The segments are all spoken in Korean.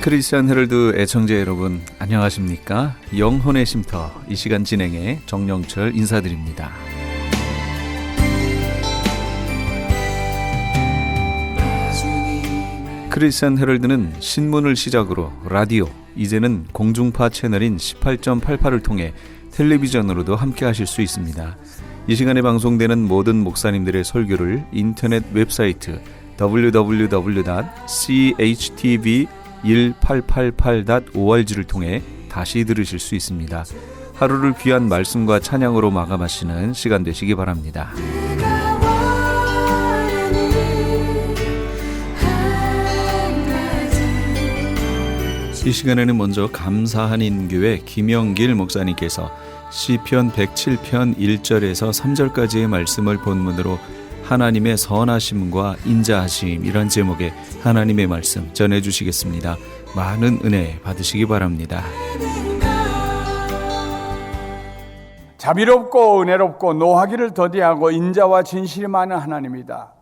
크리스천 헤럴드 애청자 여러분 안녕하십니까? 영혼의 쉼터 이 시간 진행해 정영철 인사드립니다. 크리스천 헤럴드는 신문을 시작으로 라디오, 이제는 공중파 채널인 18.88을 통해 텔레비전으로도 함께 하실 수 있습니다. 이 시간에 방송되는 모든 목사님들의 설교를 인터넷 웹사이트 www.chtv1888.org를 통해 다시 들으실 수 있습니다. 하루를 귀한 말씀과 찬양으로 마감하시는 시간 되시기 바랍니다. 이 시간에는 먼저 감사한인교회 김영길 목사님께서 시편 107편 1절에서 3절까지의 말씀을 본문으로 하나님의 선하심과 인자하심이란 제목의 하나님의 말씀 전해주시겠습니다. 많은 은혜 받으시기 바랍니다. 자비롭고 은혜롭고 노하기를 더디하고 인자와 진실이 많은 하나님이다.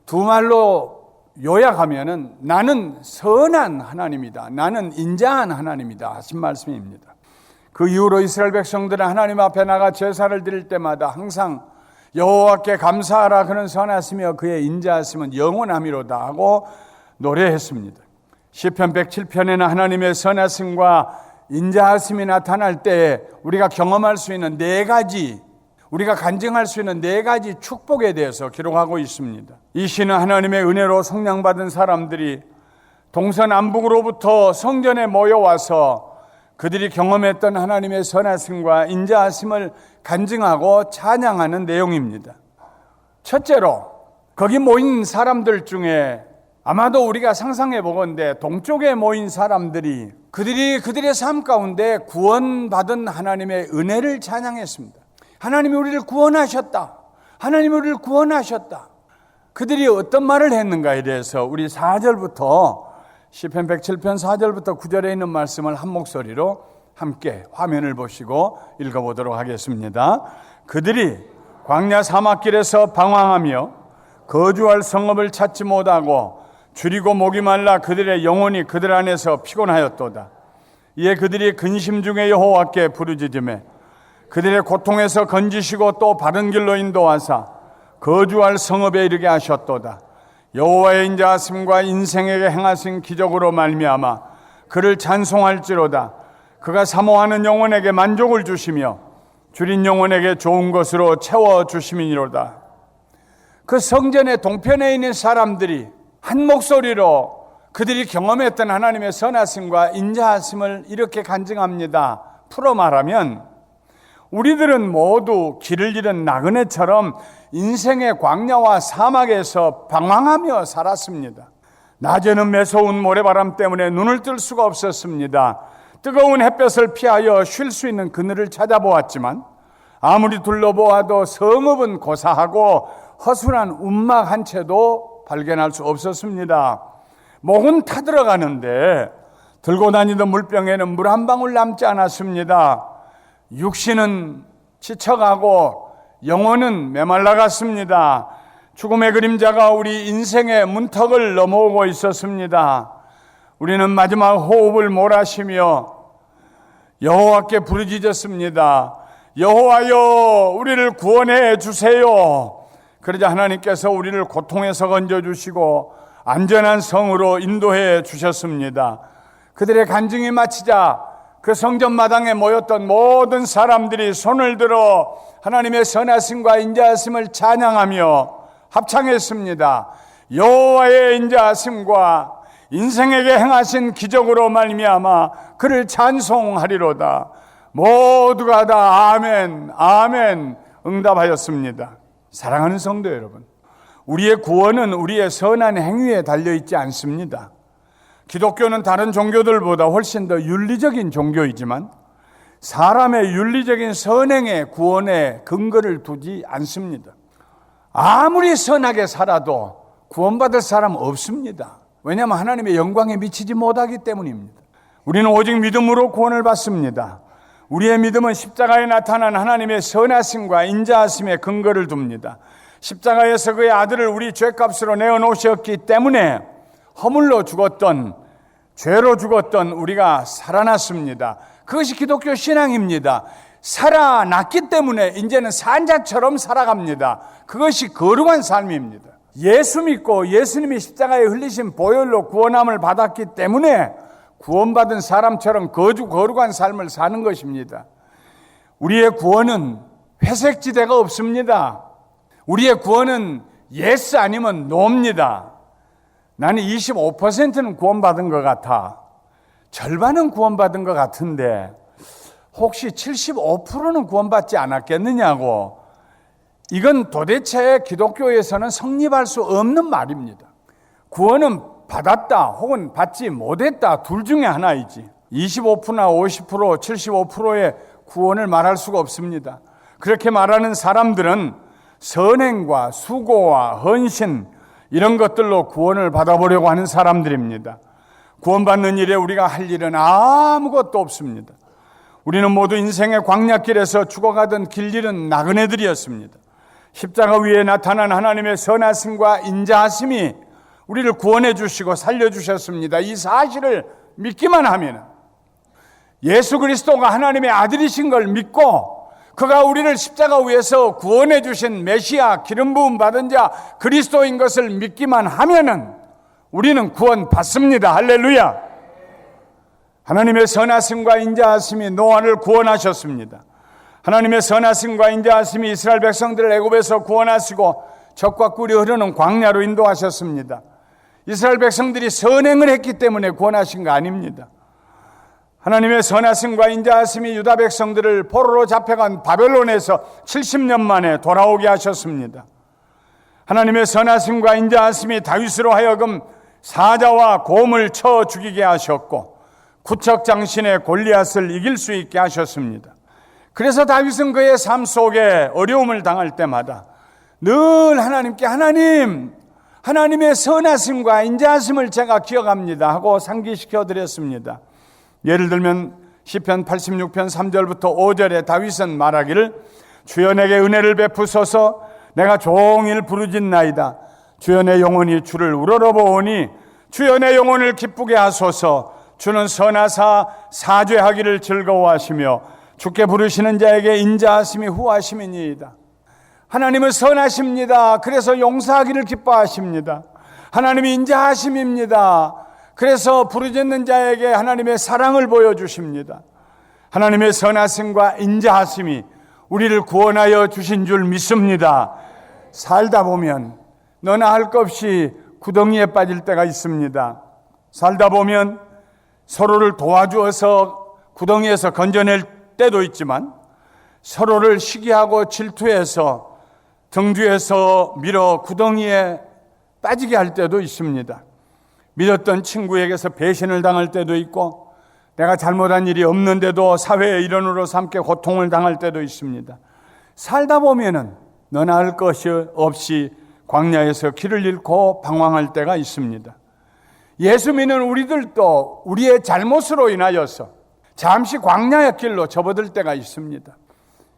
두 말로 요약하면은 나는 선한 하나님이다. 나는 인자한 하나님이다 하신 말씀입니다. 그 이후로 이스라엘 백성들은 하나님 앞에 나가 제사를 드릴 때마다 항상 여호와께 감사하라 그는 선하시며 그의 인자하심은 영원함이로다 하고 노래했습니다. 시편 107편에는 하나님의 선하심과 인자하심이 나타날 때 우리가 경험할 수 있는 네 가지, 우리가 간증할 수 있는 네 가지 축복에 대해서 기록하고 있습니다. 이 시는 하나님의 은혜로 성량받은 사람들이 동서남북으로부터 성전에 모여와서 그들이 경험했던 하나님의 선하심과 인자하심을 간증하고 찬양하는 내용입니다. 첫째로 거기 모인 사람들 중에 아마도 우리가 상상해 보건대 동쪽에 모인 사람들이 그들의 삶 가운데 구원받은 하나님의 은혜를 찬양했습니다. 하나님이 우리를 구원하셨다. 하나님이 우리를 구원하셨다. 그들이 어떤 말을 했는가에 대해서 우리 4절부터 시편 107편 4절부터 9절에 있는 말씀을 한 목소리로 함께 화면을 보시고 읽어보도록 하겠습니다. 그들이 광야 사막길에서 방황하며 거주할 성읍을 찾지 못하고 줄이고 목이 말라 그들의 영혼이 그들 안에서 피곤하였도다. 이에 그들이 근심 중에 여호와께 부르짖으며 그들의 고통에서 건지시고 또 바른 길로 인도하사 거주할 성읍에 이르게 하셨도다. 여호와의 인자하심과 인생에게 행하신 기적으로 말미암아 그를 찬송할지로다. 그가 사모하는 영혼에게 만족을 주시며 줄인 영혼에게 좋은 것으로 채워주심이니로다. 그 성전의 동편에 있는 사람들이 한 목소리로 그들이 경험했던 하나님의 선하심과 인자하심을 이렇게 간증합니다. 풀어 말하면 우리들은 모두 길을 잃은 나그네처럼 인생의 광야와 사막에서 방황하며 살았습니다. 낮에는 매서운 모래바람 때문에 눈을 뜰 수가 없었습니다. 뜨거운 햇볕을 피하여 쉴 수 있는 그늘을 찾아보았지만 아무리 둘러보아도 성읍은 고사하고 허술한 움막 한 채도 발견할 수 없었습니다. 목은 타들어가는데 들고 다니던 물병에는 물 한 방울 남지 않았습니다. 육신은 지쳐가고 영혼은 메말라갔습니다. 죽음의 그림자가 우리 인생의 문턱을 넘어오고 있었습니다. 우리는 마지막 호흡을 몰아쉬며 여호와께 부르짖었습니다. 여호와여, 우리를 구원해 주세요. 그러자 하나님께서 우리를 고통에서 건져주시고 안전한 성으로 인도해 주셨습니다. 그들의 간증이 마치자 그 성전 마당에 모였던 모든 사람들이 손을 들어 하나님의 선하심과 인자하심을 찬양하며 합창했습니다. 여호와의 인자하심과 인생에게 행하신 기적으로 말미암아 그를 찬송하리로다. 모두가 다 아멘, 아멘 응답하였습니다. 사랑하는 성도 여러분, 우리의 구원은 우리의 선한 행위에 달려있지 않습니다. 기독교는 다른 종교들보다 훨씬 더 윤리적인 종교이지만 사람의 윤리적인 선행에 구원에 근거를 두지 않습니다. 아무리 선하게 살아도 구원받을 사람 없습니다. 왜냐하면 하나님의 영광에 미치지 못하기 때문입니다. 우리는 오직 믿음으로 구원을 받습니다. 우리의 믿음은 십자가에 나타난 하나님의 선하심과 인자하심에 근거를 둡니다. 십자가에서 그의 아들을 우리 죄값으로 내어놓으셨기 때문에 허물로 죽었던 죄로 죽었던 우리가 살아났습니다. 그것이 기독교 신앙입니다. 살아났기 때문에 이제는 산자처럼 살아갑니다. 그것이 거룩한 삶입니다. 예수 믿고 예수님이 십자가에 흘리신 보혈로 구원함을 받았기 때문에 구원받은 사람처럼 거룩한 삶을 사는 것입니다. 우리의 구원은 회색지대가 없습니다. 우리의 구원은 예스 아니면 노입니다. 나는 25%는 구원받은 것 같아. 절반은 구원받은 것 같은데 혹시 75%는 구원받지 않았겠느냐고. 이건 도대체 기독교에서는 성립할 수 없는 말입니다. 구원은 받았다 혹은 받지 못했다 둘 중에 하나이지 25%나 50%, 75%의 구원을 말할 수가 없습니다. 그렇게 말하는 사람들은 선행과 수고와 헌신 이런 것들로 구원을 받아보려고 하는 사람들입니다. 구원받는 일에 우리가 할 일은 아무것도 없습니다. 우리는 모두 인생의 광야길에서 죽어가던 길일은 나그네들이었습니다. 십자가 위에 나타난 하나님의 선하심과 인자하심이 우리를 구원해 주시고 살려주셨습니다. 이 사실을 믿기만 하면 예수 그리스도가 하나님의 아들이신 걸 믿고 그가 우리를 십자가 위에서 구원해 주신 메시아 기름 부음 받은 자 그리스도인 것을 믿기만 하면은 우리는 구원 받습니다. 할렐루야. 하나님의 선하심과 인자하심이 노아를 구원하셨습니다. 하나님의 선하심과 인자하심이 이스라엘 백성들을 애굽에서 구원하시고 적과 꿀이 흐르는 광야로 인도하셨습니다. 이스라엘 백성들이 선행을 했기 때문에 구원하신 거 아닙니다. 하나님의 선하심과 인자하심이 유다 백성들을 포로로 잡혀간 바벨론에서 70년 만에 돌아오게 하셨습니다. 하나님의 선하심과 인자하심이 다윗으로 하여금 사자와 곰을 쳐 죽이게 하셨고 구척장신의 골리앗을 이길 수 있게 하셨습니다. 그래서 다윗은 그의 삶 속에 어려움을 당할 때마다 늘 하나님께 하나님의 선하심과 인자하심을 제가 기억합니다 하고 상기시켜 드렸습니다. 예를 들면 시편 86편 3절부터 5절에 다윗은 말하기를 주여 내게 은혜를 베푸소서 내가 종일 부르짖나이다. 주여 내 영혼이 주를 우러러보오니 주여 내 영혼을 기쁘게 하소서. 주는 선하사 사죄하기를 즐거워하시며 주께 부르시는 자에게 인자하심이 후하심이니이다. 하나님은 선하십니다. 그래서 용서하기를 기뻐하십니다. 하나님이 인자하심입니다. 그래서 부르짖는 자에게 하나님의 사랑을 보여주십니다. 하나님의 선하심과 인자하심이 우리를 구원하여 주신 줄 믿습니다. 살다 보면 너나 할 것 없이 구덩이에 빠질 때가 있습니다. 살다 보면 서로를 도와주어서 구덩이에서 건져낼 때도 있지만 서로를 시기하고 질투해서 등 뒤에서 밀어 구덩이에 빠지게 할 때도 있습니다. 믿었던 친구에게서 배신을 당할 때도 있고 내가 잘못한 일이 없는데도 사회의 일원으로 삼게 고통을 당할 때도 있습니다. 살다 보면은 너나 할 것이 없이 광야에서 길을 잃고 방황할 때가 있습니다. 예수 믿는 우리들도 우리의 잘못으로 인하여서 잠시 광야의 길로 접어들 때가 있습니다.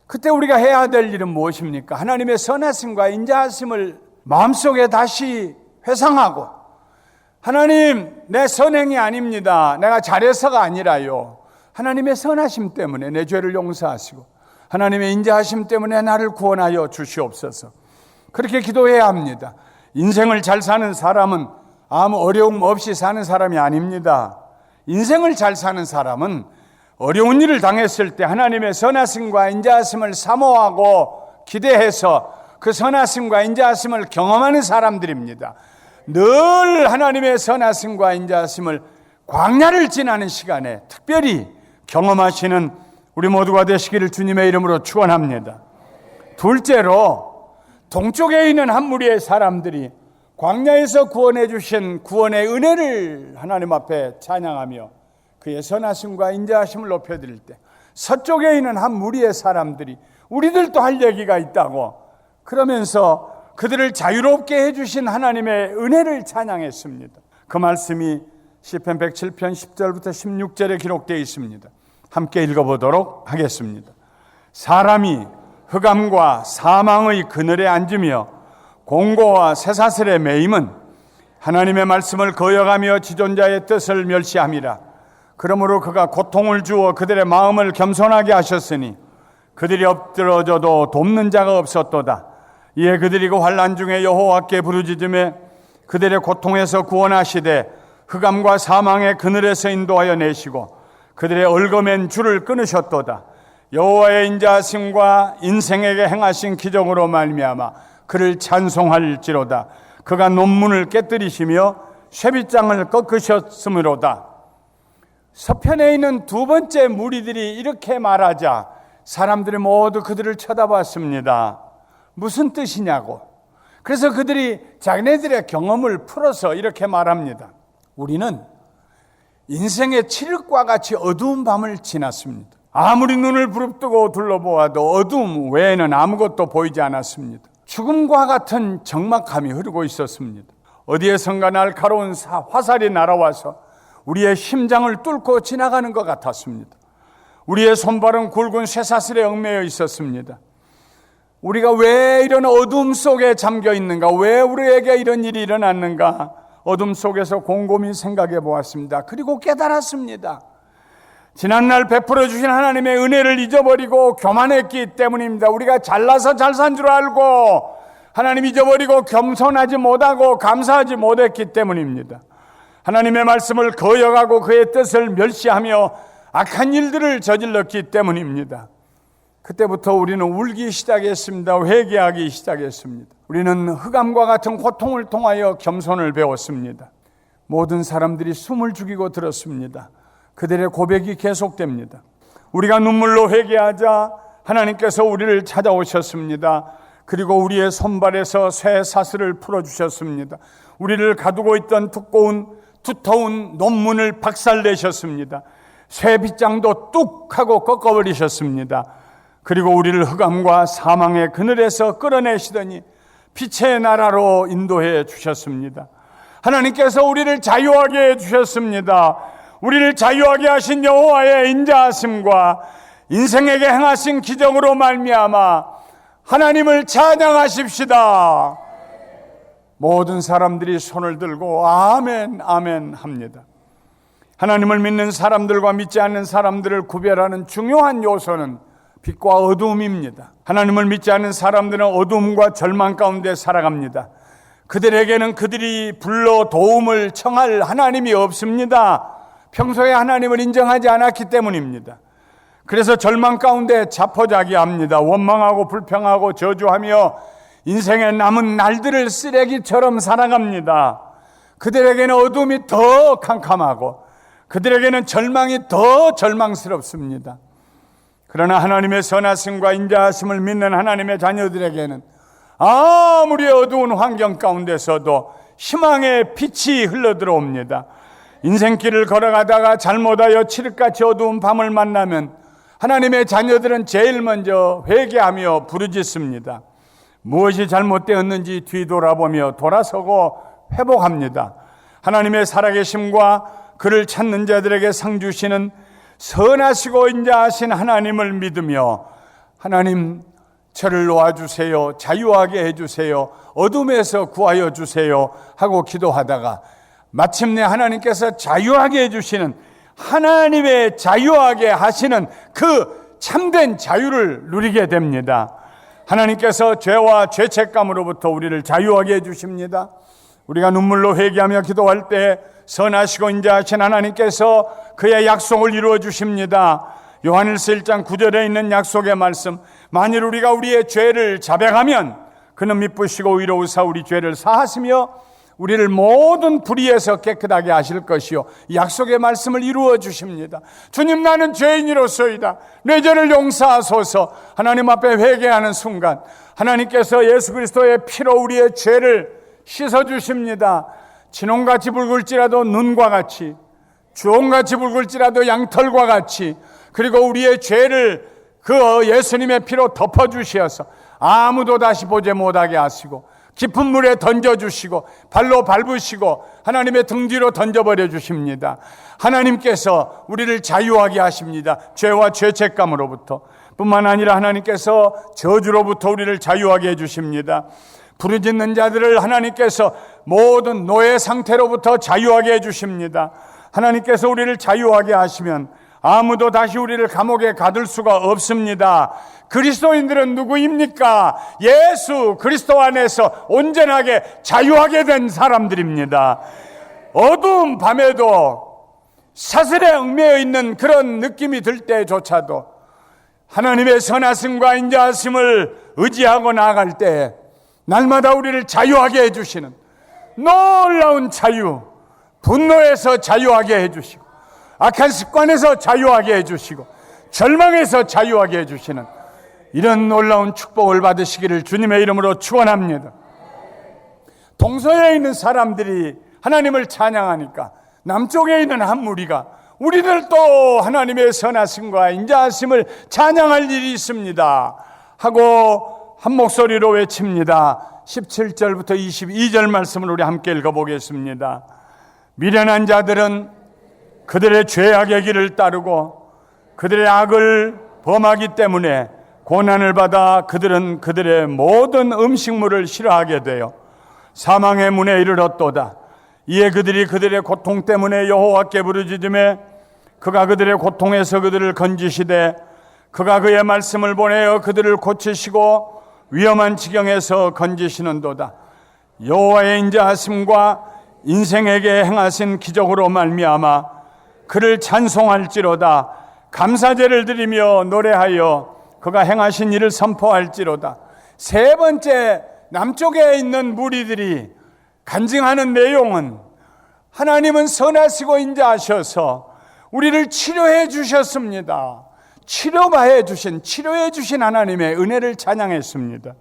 그때 우리가 해야 될 일은 무엇입니까? 하나님의 선하심과 인자하심을 마음속에 다시 회상하고 하나님 내 선행이 아닙니다. 내가 잘해서가 아니라요. 하나님의 선하심 때문에 내 죄를 용서하시고 하나님의 인자하심 때문에 나를 구원하여 주시옵소서. 그렇게 기도해야 합니다. 인생을 잘 사는 사람은 아무 어려움 없이 사는 사람이 아닙니다. 인생을 잘 사는 사람은 어려운 일을 당했을 때 하나님의 선하심과 인자하심을 사모하고 기대해서 그 선하심과 인자하심을 경험하는 사람들입니다. 늘 하나님의 선하심과 인자하심을 광야를 지나는 시간에 특별히 경험하시는 우리 모두가 되시기를 주님의 이름으로 축원합니다. 둘째로 동쪽에 있는 한 무리의 사람들이 광야에서 구원해 주신 구원의 은혜를 하나님 앞에 찬양하며 그의 선하심과 인자하심을 높여드릴 때 서쪽에 있는 한 무리의 사람들이 우리들도 할 얘기가 있다고 그러면서 그들을 자유롭게 해주신 하나님의 은혜를 찬양했습니다. 그 말씀이 시편 107편 10절부터 16절에 기록되어 있습니다. 함께 읽어보도록 하겠습니다. 사람이 흑암과 사망의 그늘에 앉으며 공고와 쇠사슬에 매임은 하나님의 말씀을 거역하며 지존자의 뜻을 멸시함이라. 그러므로 그가 고통을 주어 그들의 마음을 겸손하게 하셨으니 그들이 엎드러져도 돕는 자가 없었도다. 이에 그들이 그 환난 중에 여호와께 부르짖음에 그들의 고통에서 구원하시되 흑암과 사망의 그늘에서 인도하여 내시고 그들의 얽어맨 줄을 끊으셨도다. 여호와의 인자하심과 인생에게 행하신 기적으로 말미암아 그를 찬송할지로다. 그가 논문을 깨뜨리시며 쇠빗장을 꺾으셨으므로다. 서편에 있는 두 번째 무리들이 이렇게 말하자 사람들이 모두 그들을 쳐다봤습니다. 무슨 뜻이냐고. 그래서 그들이 자기네들의 경험을 풀어서 이렇게 말합니다. 우리는 인생의 칠흑과 같이 어두운 밤을 지났습니다. 아무리 눈을 부릅뜨고 둘러보아도 어두움 외에는 아무것도 보이지 않았습니다. 죽음과 같은 적막함이 흐르고 있었습니다. 어디에선가 날카로운 화살이 날아와서 우리의 심장을 뚫고 지나가는 것 같았습니다. 우리의 손발은 굵은 쇠사슬에 얽매여 있었습니다. 우리가 왜 이런 어둠 속에 잠겨 있는가? 왜 우리에게 이런 일이 일어났는가? 어둠 속에서 곰곰이 생각해 보았습니다. 그리고 깨달았습니다. 지난날 베풀어 주신 하나님의 은혜를 잊어버리고 교만했기 때문입니다. 우리가 잘나서 잘 산 줄 알고 하나님 잊어버리고 겸손하지 못하고 감사하지 못했기 때문입니다. 하나님의 말씀을 거역하고 그의 뜻을 멸시하며 악한 일들을 저질렀기 때문입니다. 그때부터 우리는 울기 시작했습니다. 회개하기 시작했습니다. 우리는 흑암과 같은 고통을 통하여 겸손을 배웠습니다. 모든 사람들이 숨을 죽이고 들었습니다. 그들의 고백이 계속됩니다. 우리가 눈물로 회개하자 하나님께서 우리를 찾아오셨습니다. 그리고 우리의 손발에서 쇠 사슬을 풀어주셨습니다. 우리를 가두고 있던 두터운 논문을 박살내셨습니다. 쇠 빗장도 뚝 하고 꺾어버리셨습니다. 그리고 우리를 흑암과 사망의 그늘에서 끌어내시더니 빛의 나라로 인도해 주셨습니다. 하나님께서 우리를 자유하게 해 주셨습니다. 우리를 자유하게 하신 여호와의 인자하심과 인생에게 행하신 기적으로 말미암아 하나님을 찬양하십시다. 모든 사람들이 손을 들고 아멘 아멘 합니다. 하나님을 믿는 사람들과 믿지 않는 사람들을 구별하는 중요한 요소는 빛과 어두움입니다. 하나님을 믿지 않는 사람들은 어두움과 절망 가운데 살아갑니다. 그들에게는 그들이 불러 도움을 청할 하나님이 없습니다. 평소에 하나님을 인정하지 않았기 때문입니다. 그래서 절망 가운데 자포자기합니다. 원망하고 불평하고 저주하며 인생의 남은 날들을 쓰레기처럼 살아갑니다. 그들에게는 어둠이 더 캄캄하고 그들에게는 절망이 더 절망스럽습니다. 그러나 하나님의 선하심과 인자하심을 믿는 하나님의 자녀들에게는 아무리 어두운 환경 가운데서도 희망의 빛이 흘러들어옵니다. 인생길을 걸어가다가 잘못하여 칠흑같이 어두운 밤을 만나면 하나님의 자녀들은 제일 먼저 회개하며 부르짖습니다. 무엇이 잘못되었는지 뒤돌아보며 돌아서고 회복합니다. 하나님의 살아계심과 그를 찾는 자들에게 상 주시는 선하시고 인자하신 하나님을 믿으며 하나님 저를 놓아주세요. 자유하게 해주세요. 어둠에서 구하여 주세요 하고 기도하다가 마침내 하나님께서 자유하게 해주시는 하나님의 자유하게 하시는 그 참된 자유를 누리게 됩니다. 하나님께서 죄와 죄책감으로부터 우리를 자유하게 해주십니다. 우리가 눈물로 회개하며 기도할 때 선하시고 인자하신 하나님께서 그의 약속을 이루어 주십니다. 요한일서 1장 9절에 있는 약속의 말씀, 만일 우리가 우리의 죄를 자백하면 그는 미쁘시고 의로우사 우리 죄를 사하시며 우리를 모든 불의에서 깨끗하게 하실 것이요 약속의 말씀을 이루어 주십니다. 주님, 나는 죄인이로소이다. 내 죄를 용서하소서. 하나님 앞에 회개하는 순간 하나님께서 예수 그리스도의 피로 우리의 죄를 씻어주십니다. 진홍같이 붉을지라도 눈과 같이, 주홍같이 붉을지라도 양털과 같이, 그리고 우리의 죄를 그 예수님의 피로 덮어주시어서 아무도 다시 보지 못하게 하시고 깊은 물에 던져주시고 발로 밟으시고 하나님의 등 뒤로 던져버려 주십니다. 하나님께서 우리를 자유하게 하십니다. 죄와 죄책감으로부터 뿐만 아니라 하나님께서 저주로부터 우리를 자유하게 해주십니다. 부르짖는 자들을 하나님께서 모든 노예 상태로부터 자유하게 해주십니다. 하나님께서 우리를 자유하게 하시면 아무도 다시 우리를 감옥에 가둘 수가 없습니다. 그리스도인들은 누구입니까? 예수 그리스도 안에서 온전하게 자유하게 된 사람들입니다. 어두운 밤에도 사슬에 얽매여 있는 그런 느낌이 들 때조차도 하나님의 선하심과 인자하심을 의지하고 나아갈 때 날마다 우리를 자유하게 해주시는 놀라운 자유, 분노에서 자유하게 해주시고 악한 습관에서 자유하게 해주시고 절망에서 자유하게 해주시는 이런 놀라운 축복을 받으시기를 주님의 이름으로 축원합니다. 동서에 있는 사람들이 하나님을 찬양하니까 남쪽에 있는 한 무리가 우리들도 하나님의 선하심과 인자하심을 찬양할 일이 있습니다 하고 한 목소리로 외칩니다. 17절부터 22절 말씀을 우리 함께 읽어보겠습니다. 미련한 자들은 그들의 죄악의 길을 따르고 그들의 악을 범하기 때문에 고난을 받아 그들은 그들의 모든 음식물을 싫어하게 되어 사망의 문에 이르렀도다. 이에 그들이 그들의 고통 때문에 여호와께 부르짖으매 그가 그들의 고통에서 그들을 건지시되 그가 그의 말씀을 보내어 그들을 고치시고 위험한 지경에서 건지시는도다. 여호와의 인자하심과 인생에게 행하신 기적으로 말미암아 그를 찬송할지로다. 감사제를 드리며 노래하여 그가 행하신 일을 선포할지로다. 세 번째, 남쪽에 있는 무리들이 간증하는 내용은 하나님은 선하시고 인자하셔서 우리를 치료해 주셨습니다. 치료해 주신 하나님의 은혜를 찬양했습니다.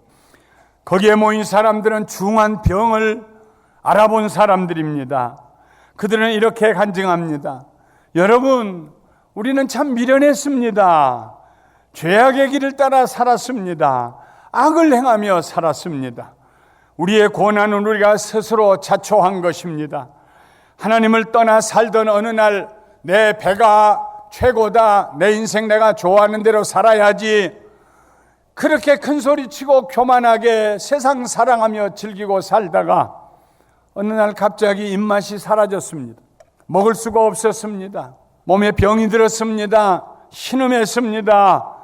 거기에 모인 사람들은 중한 병을 알아본 사람들입니다. 그들은 이렇게 간증합니다. 여러분, 우리는 참 미련했습니다. 죄악의 길을 따라 살았습니다. 악을 행하며 살았습니다. 우리의 고난은 우리가 스스로 자초한 것입니다. 하나님을 떠나 살던 어느 날 내 배가 최고다, 내 인생 내가 좋아하는 대로 살아야지, 그렇게 큰 소리치고 교만하게 세상 사랑하며 즐기고 살다가 어느 날 갑자기 입맛이 사라졌습니다. 먹을 수가 없었습니다. 몸에 병이 들었습니다. 신음했습니다.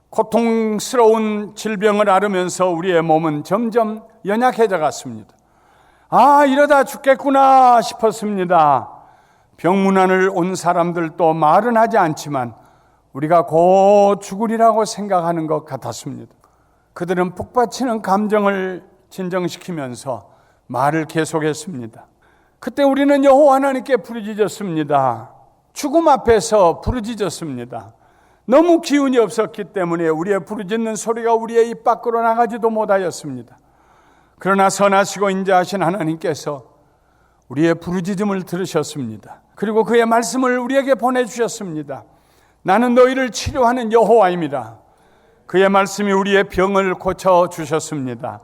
고통스러운 질병을 앓으면서 우리의 몸은 점점 연약해져 갔습니다. 이러다 죽겠구나 싶었습니다. 병문안을 온 사람들도 말은 하지 않지만 우리가 곧 죽으리라고 생각하는 것 같았습니다. 그들은 북받치는 감정을 진정시키면서 말을 계속했습니다. 그때 우리는 여호와 하나님께 부르짖었습니다. 죽음 앞에서 부르짖었습니다. 너무 기운이 없었기 때문에 우리의 부르짖는 소리가 우리의 입 밖으로 나가지도 못하였습니다. 그러나 선하시고 인자하신 하나님께서 우리의 부르짖음을 들으셨습니다. 그리고 그의 말씀을 우리에게 보내주셨습니다. 나는 너희를 치료하는 여호와입니다. 그의 말씀이 우리의 병을 고쳐주셨습니다.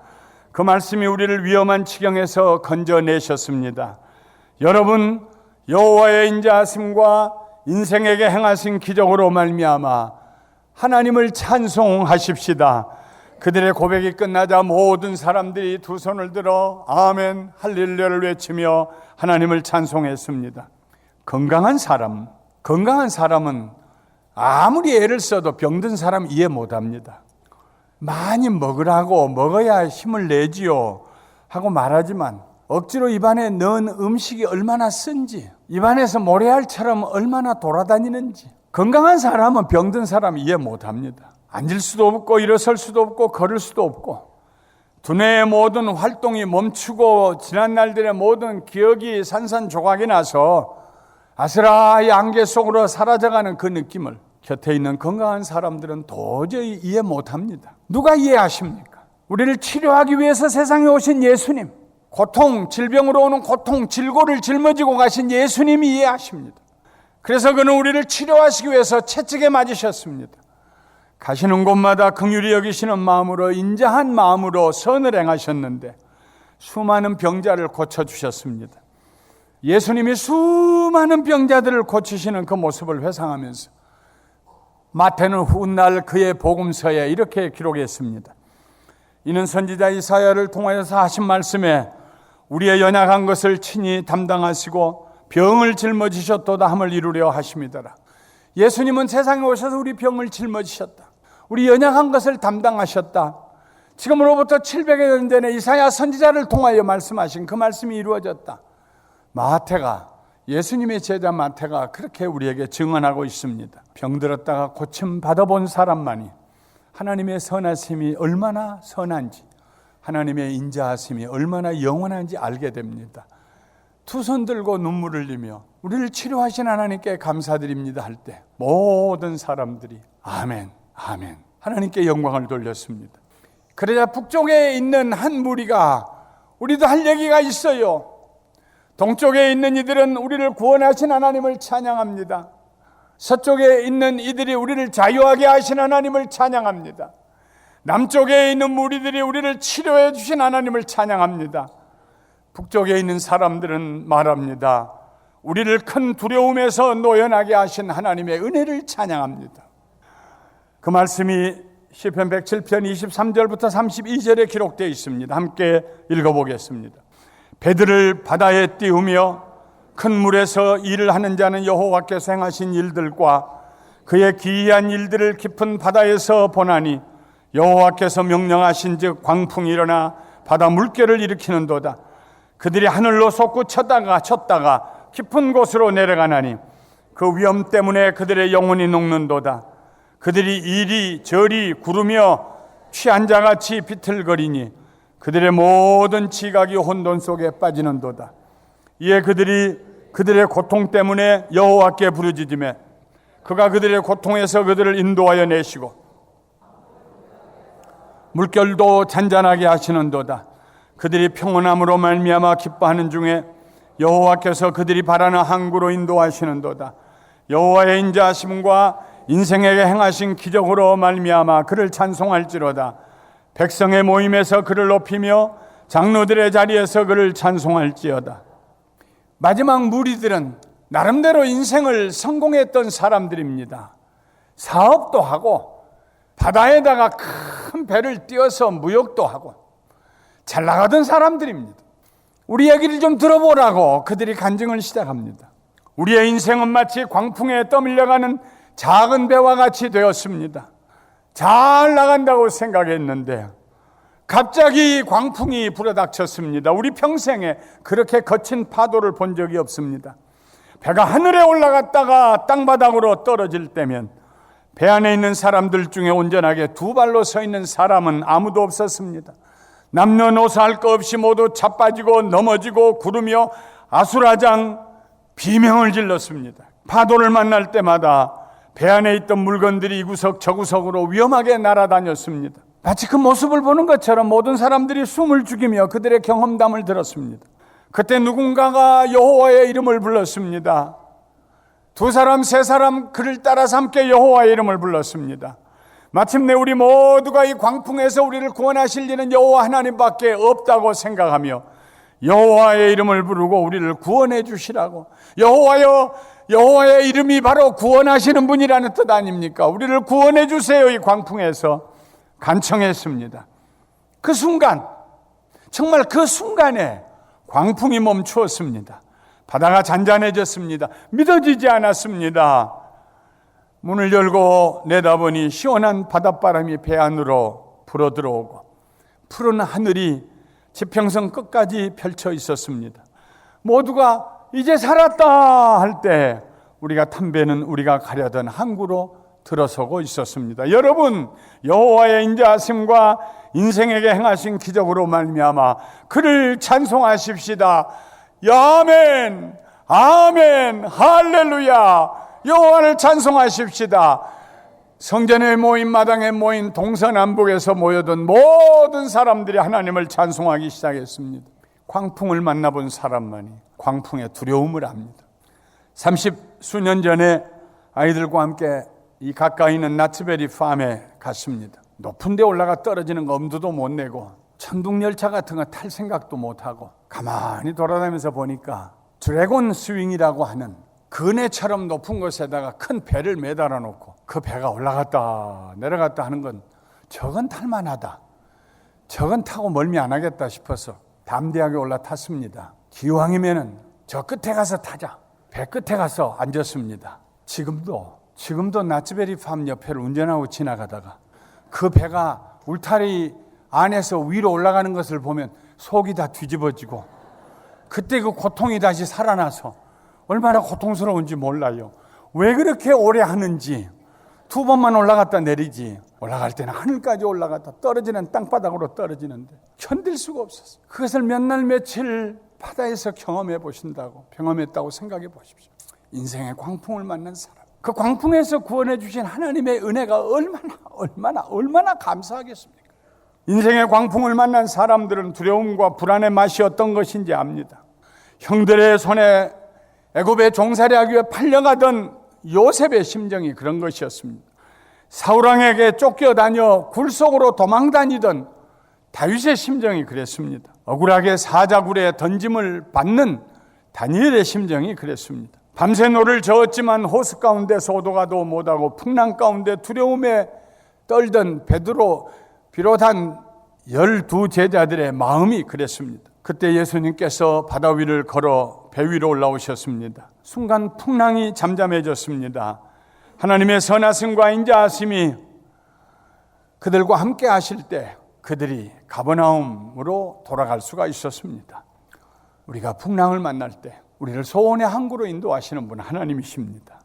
그 말씀이 우리를 위험한 지경에서 건져내셨습니다. 여러분, 여호와의 인자하심과 인생에게 행하신 기적으로 말미암아 하나님을 찬송하십시다. 그들의 고백이 끝나자 모든 사람들이 두 손을 들어 아멘 할렐루야를 외치며 하나님을 찬송했습니다. 건강한 사람은 아무리 애를 써도 병든 사람 이해 못합니다. 많이 먹으라고 먹어야 힘을 내지요 하고 말하지만 억지로 입안에 넣은 음식이 얼마나 쓴지, 입안에서 모래알처럼 얼마나 돌아다니는지, 건강한 사람은 병든 사람 이해 못합니다. 앉을 수도 없고 일어설 수도 없고 걸을 수도 없고 두뇌의 모든 활동이 멈추고 지난 날들의 모든 기억이 산산조각이 나서 아스라이 안개 속으로 사라져가는 그 느낌을 곁에 있는 건강한 사람들은 도저히 이해 못합니다. 누가 이해하십니까? 우리를 치료하기 위해서 세상에 오신 예수님, 고통, 질병으로 오는 고통, 질고를 짊어지고 가신 예수님이 이해하십니다. 그래서 그는 우리를 치료하시기 위해서 채찍에 맞으셨습니다. 가시는 곳마다 긍휼히 여기시는 마음으로, 인자한 마음으로 선을 행하셨는데 수많은 병자를 고쳐주셨습니다. 예수님이 수많은 병자들을 고치시는 그 모습을 회상하면서 마태는 훗날 그의 복음서에 이렇게 기록했습니다. 이는 선지자 이사야를 통하여서 하신 말씀에 우리의 연약한 것을 친히 담당하시고 병을 짊어지셨도다 함을 이루려 하심이더라. 예수님은 세상에 오셔서 우리 병을 짊어지셨다. 우리 연약한 것을 담당하셨다. 지금으로부터 700여 년 전에 이사야 선지자를 통하여 말씀하신 그 말씀이 이루어졌다. 마태가, 예수님의 제자 마태가 그렇게 우리에게 증언하고 있습니다. 병들었다가 고침 받아본 사람만이 하나님의 선하심이 얼마나 선한지, 하나님의 인자하심이 얼마나 영원한지 알게 됩니다. 두 손 들고 눈물을 흘리며 우리를 치료하신 하나님께 감사드립니다 할 때 모든 사람들이 아멘, 아멘 하나님께 영광을 돌렸습니다. 그러자 북쪽에 있는 한 무리가 우리도 할 얘기가 있어요. 동쪽에 있는 이들은 우리를 구원하신 하나님을 찬양합니다. 서쪽에 있는 이들이 우리를 자유하게 하신 하나님을 찬양합니다. 남쪽에 있는 무리들이 우리를 치료해 주신 하나님을 찬양합니다. 북쪽에 있는 사람들은 말합니다. 우리를 큰 두려움에서 노연하게 하신 하나님의 은혜를 찬양합니다. 그 말씀이 시편 107편 23절부터 32절에 기록되어 있습니다. 함께 읽어보겠습니다. 배들을 바다에 띄우며 큰 물에서 일을 하는 자는 여호와께서 행하신 일들과 그의 기이한 일들을 깊은 바다에서 보나니 여호와께서 명령하신 즉 광풍이 일어나 바다 물결을 일으키는도다. 그들이 하늘로 솟구쳤다가 깊은 곳으로 내려가나니 그 위험 때문에 그들의 영혼이 녹는도다. 그들이 이리저리 구르며 취한 자같이 비틀거리니 그들의 모든 지각이 혼돈 속에 빠지는도다. 이에 그들이 그들의 고통 때문에 여호와께 부르짖으며 그가 그들의 고통에서 그들을 인도하여 내시고 물결도 잔잔하게 하시는도다. 그들이 평온함으로 말미암아 기뻐하는 중에 여호와께서 그들이 바라는 항구로 인도하시는도다. 여호와의 인자하심과 인생에게 행하신 기적으로 말미암아 그를 찬송할지로다. 백성의 모임에서 그를 높이며 장로들의 자리에서 그를 찬송할지어다. 마지막 무리들은 나름대로 인생을 성공했던 사람들입니다. 사업도 하고 바다에다가 큰 배를 띄워서 무역도 하고 잘 나가던 사람들입니다. 우리 얘기를 좀 들어보라고 그들이 간증을 시작합니다. 우리의 인생은 마치 광풍에 떠밀려가는 작은 배와 같이 되었습니다. 잘 나간다고 생각했는데 갑자기 광풍이 불어닥쳤습니다. 우리 평생에 그렇게 거친 파도를 본 적이 없습니다. 배가 하늘에 올라갔다가 땅바닥으로 떨어질 때면 배 안에 있는 사람들 중에 온전하게 두 발로 서 있는 사람은 아무도 없었습니다. 남녀노소 할 것 없이 모두 자빠지고 넘어지고 구르며 아수라장 비명을 질렀습니다. 파도를 만날 때마다 배 안에 있던 물건들이 이 구석 저 구석으로 위험하게 날아다녔습니다. 마치 그 모습을 보는 것처럼 모든 사람들이 숨을 죽이며 그들의 경험담을 들었습니다. 그때 누군가가 여호와의 이름을 불렀습니다. 두 사람, 세 사람 그를 따라서 함께 여호와의 이름을 불렀습니다. 마침내 우리 모두가 이 광풍에서 우리를 구원하실 이는 여호와 하나님밖에 없다고 생각하며 여호와의 이름을 부르고 우리를 구원해 주시라고. 여호와여, 여호와의 이름이 바로 구원하시는 분이라는 뜻 아닙니까? 우리를 구원해 주세요. 이 광풍에서 간청했습니다. 그 순간, 정말 그 순간에 광풍이 멈추었습니다. 바다가 잔잔해졌습니다. 믿어지지 않았습니다. 문을 열고 내다보니 시원한 바닷바람이 배 안으로 불어들어오고 푸른 하늘이 지평선 끝까지 펼쳐 있었습니다. 모두가 이제 살았다 할 때 우리가 탄 배는 우리가 가려던 항구로 들어서고 있었습니다. 여러분, 여호와의 인자하심과 인생에게 행하신 기적으로 말미암아 그를 찬송하십시다. 아멘, 아멘, 할렐루야. 여호와를 찬송하십시다. 성전에 모인, 마당에 모인, 동서남북에서 모여든 모든 사람들이 하나님을 찬송하기 시작했습니다. 광풍을 만나본 사람만이 광풍의 두려움을 압니다. 30수년 전에 아이들과 함께 이 가까이 있는 나츠베리 팜에 갔습니다. 높은 데 올라가 떨어지는 거 엄두도 못 내고 천둥열차 같은 거 탈 생각도 못하고 가만히 돌아다니면서 보니까 드래곤 스윙이라고 하는 그네처럼 높은 곳에다가 큰 배를 매달아 놓고 그 배가 올라갔다 내려갔다 하는 건 저건 탈만하다. 저건 타고 멀미 안 하겠다 싶어서 담대하게 올라탔습니다. 기왕이면은 저 끝에 가서 타자. 배 끝에 가서 앉았습니다. 지금도 나츠베리 팜 옆에를 운전하고 지나가다가 그 배가 울타리 안에서 위로 올라가는 것을 보면 속이 다 뒤집어지고 그때 그 고통이 다시 살아나서 얼마나 고통스러운지 몰라요. 왜 그렇게 오래 하는지. 2번만 올라갔다 내리지. 올라갈 때는 하늘까지 올라갔다 떨어지는 땅바닥으로 떨어지는데 견딜 수가 없었어요. 그것을 몇 날 며칠 바다에서 경험했다고 생각해 보십시오. 인생의 광풍을 만난 사람. 그 광풍에서 구원해 주신 하나님의 은혜가 얼마나 감사하겠습니까? 인생의 광풍을 만난 사람들은 두려움과 불안의 맛이 어떤 것인지 압니다. 형들의 손에 애굽에 종살이하기 위해 팔려가던 요셉의 심정이 그런 것이었습니다. 사울왕에게 쫓겨다녀 굴 속으로 도망다니던 다윗의 심정이 그랬습니다. 억울하게 사자굴에 던짐을 받는 다니엘의 심정이 그랬습니다. 밤새 노를 저었지만 호수 가운데서 오도가도 못하고 풍랑 가운데 두려움에 떨던 베드로 비롯한 12 제자들의 마음이 그랬습니다. 그때 예수님께서 바다 위를 걸어 배 위로 올라오셨습니다. 순간 풍랑이 잠잠해졌습니다. 하나님의 선하심과 인자하심이 그들과 함께 하실 때 그들이 가버나움으로 돌아갈 수가 있었습니다. 우리가 풍랑을 만날 때 우리를 소원의 항구로 인도하시는 분 하나님이십니다.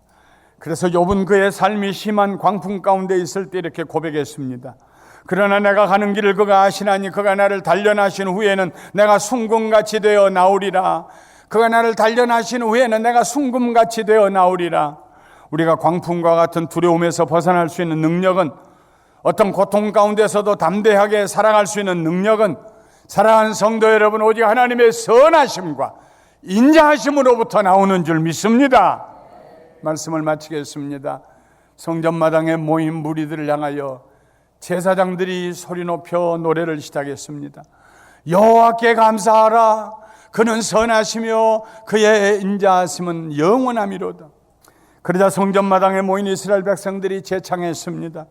그래서 욥은 그의 삶이 심한 광풍 가운데 있을 때 이렇게 고백했습니다. 그러나 내가 가는 길을 그가 아시나니 그가 나를 단련하신 후에는 내가 순금같이 되어 나오리라. 그가 나를 단련하신 후에는 내가 순금같이 되어 나오리라. 우리가 광풍과 같은 두려움에서 벗어날 수 있는 능력은, 어떤 고통 가운데서도 담대하게 살아갈 수 있는 능력은, 사랑하는 성도 여러분, 오직 하나님의 선하심과 인자하심으로부터 나오는 줄 믿습니다. 말씀을 마치겠습니다. 성전마당에 모인 무리들을 향하여 제사장들이 소리 높여 노래를 시작했습니다. 여호와께 감사하라. 그는 선하시며 그의 인자하심은 영원하미로다. 그러자 성전마당에 모인 이스라엘 백성들이 제창했습니다.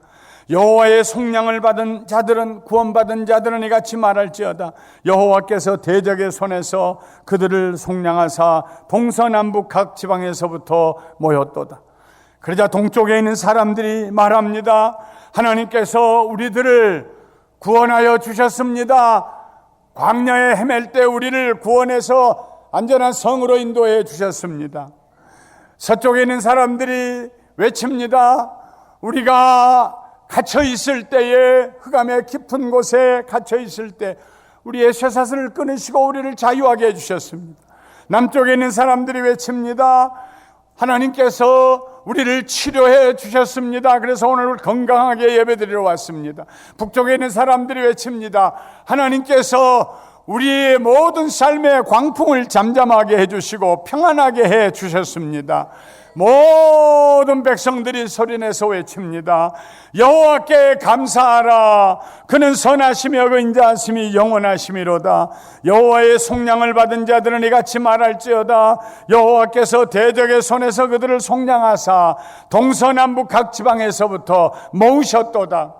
여호와의 속량을 받은 자들은, 구원받은 자들은 이같이 말할지어다. 여호와께서 대적의 손에서 그들을 속량하사 동서남북 각 지방에서부터 모였도다. 그러자 동쪽에 있는 사람들이 말합니다. 하나님께서 우리들을 구원하여 주셨습니다. 광야에 헤맬 때 우리를 구원해서 안전한 성으로 인도해 주셨습니다. 서쪽에 있는 사람들이 외칩니다. 우리가 갇혀 있을 때에, 흑암의 깊은 곳에 갇혀 있을 때 우리의 쇠사슬을 끊으시고 우리를 자유하게 해주셨습니다. 남쪽에 있는 사람들이 외칩니다. 하나님께서 우리를 치료해 주셨습니다. 그래서 오늘 건강하게 예배드리러 왔습니다. 북쪽에 있는 사람들이 외칩니다. 하나님께서 우리의 모든 삶의 광풍을 잠잠하게 해주시고 평안하게 해 주셨습니다. 모든 백성들이 소리내서 외칩니다. 여호와께 감사하라. 그는 선하시며 그 인자하심이 영원하심이로다. 여호와의 속량을 받은 자들은 이같이 말할지어다. 여호와께서 대적의 손에서 그들을 속량하사 동서남북 각 지방에서부터 모으셨도다.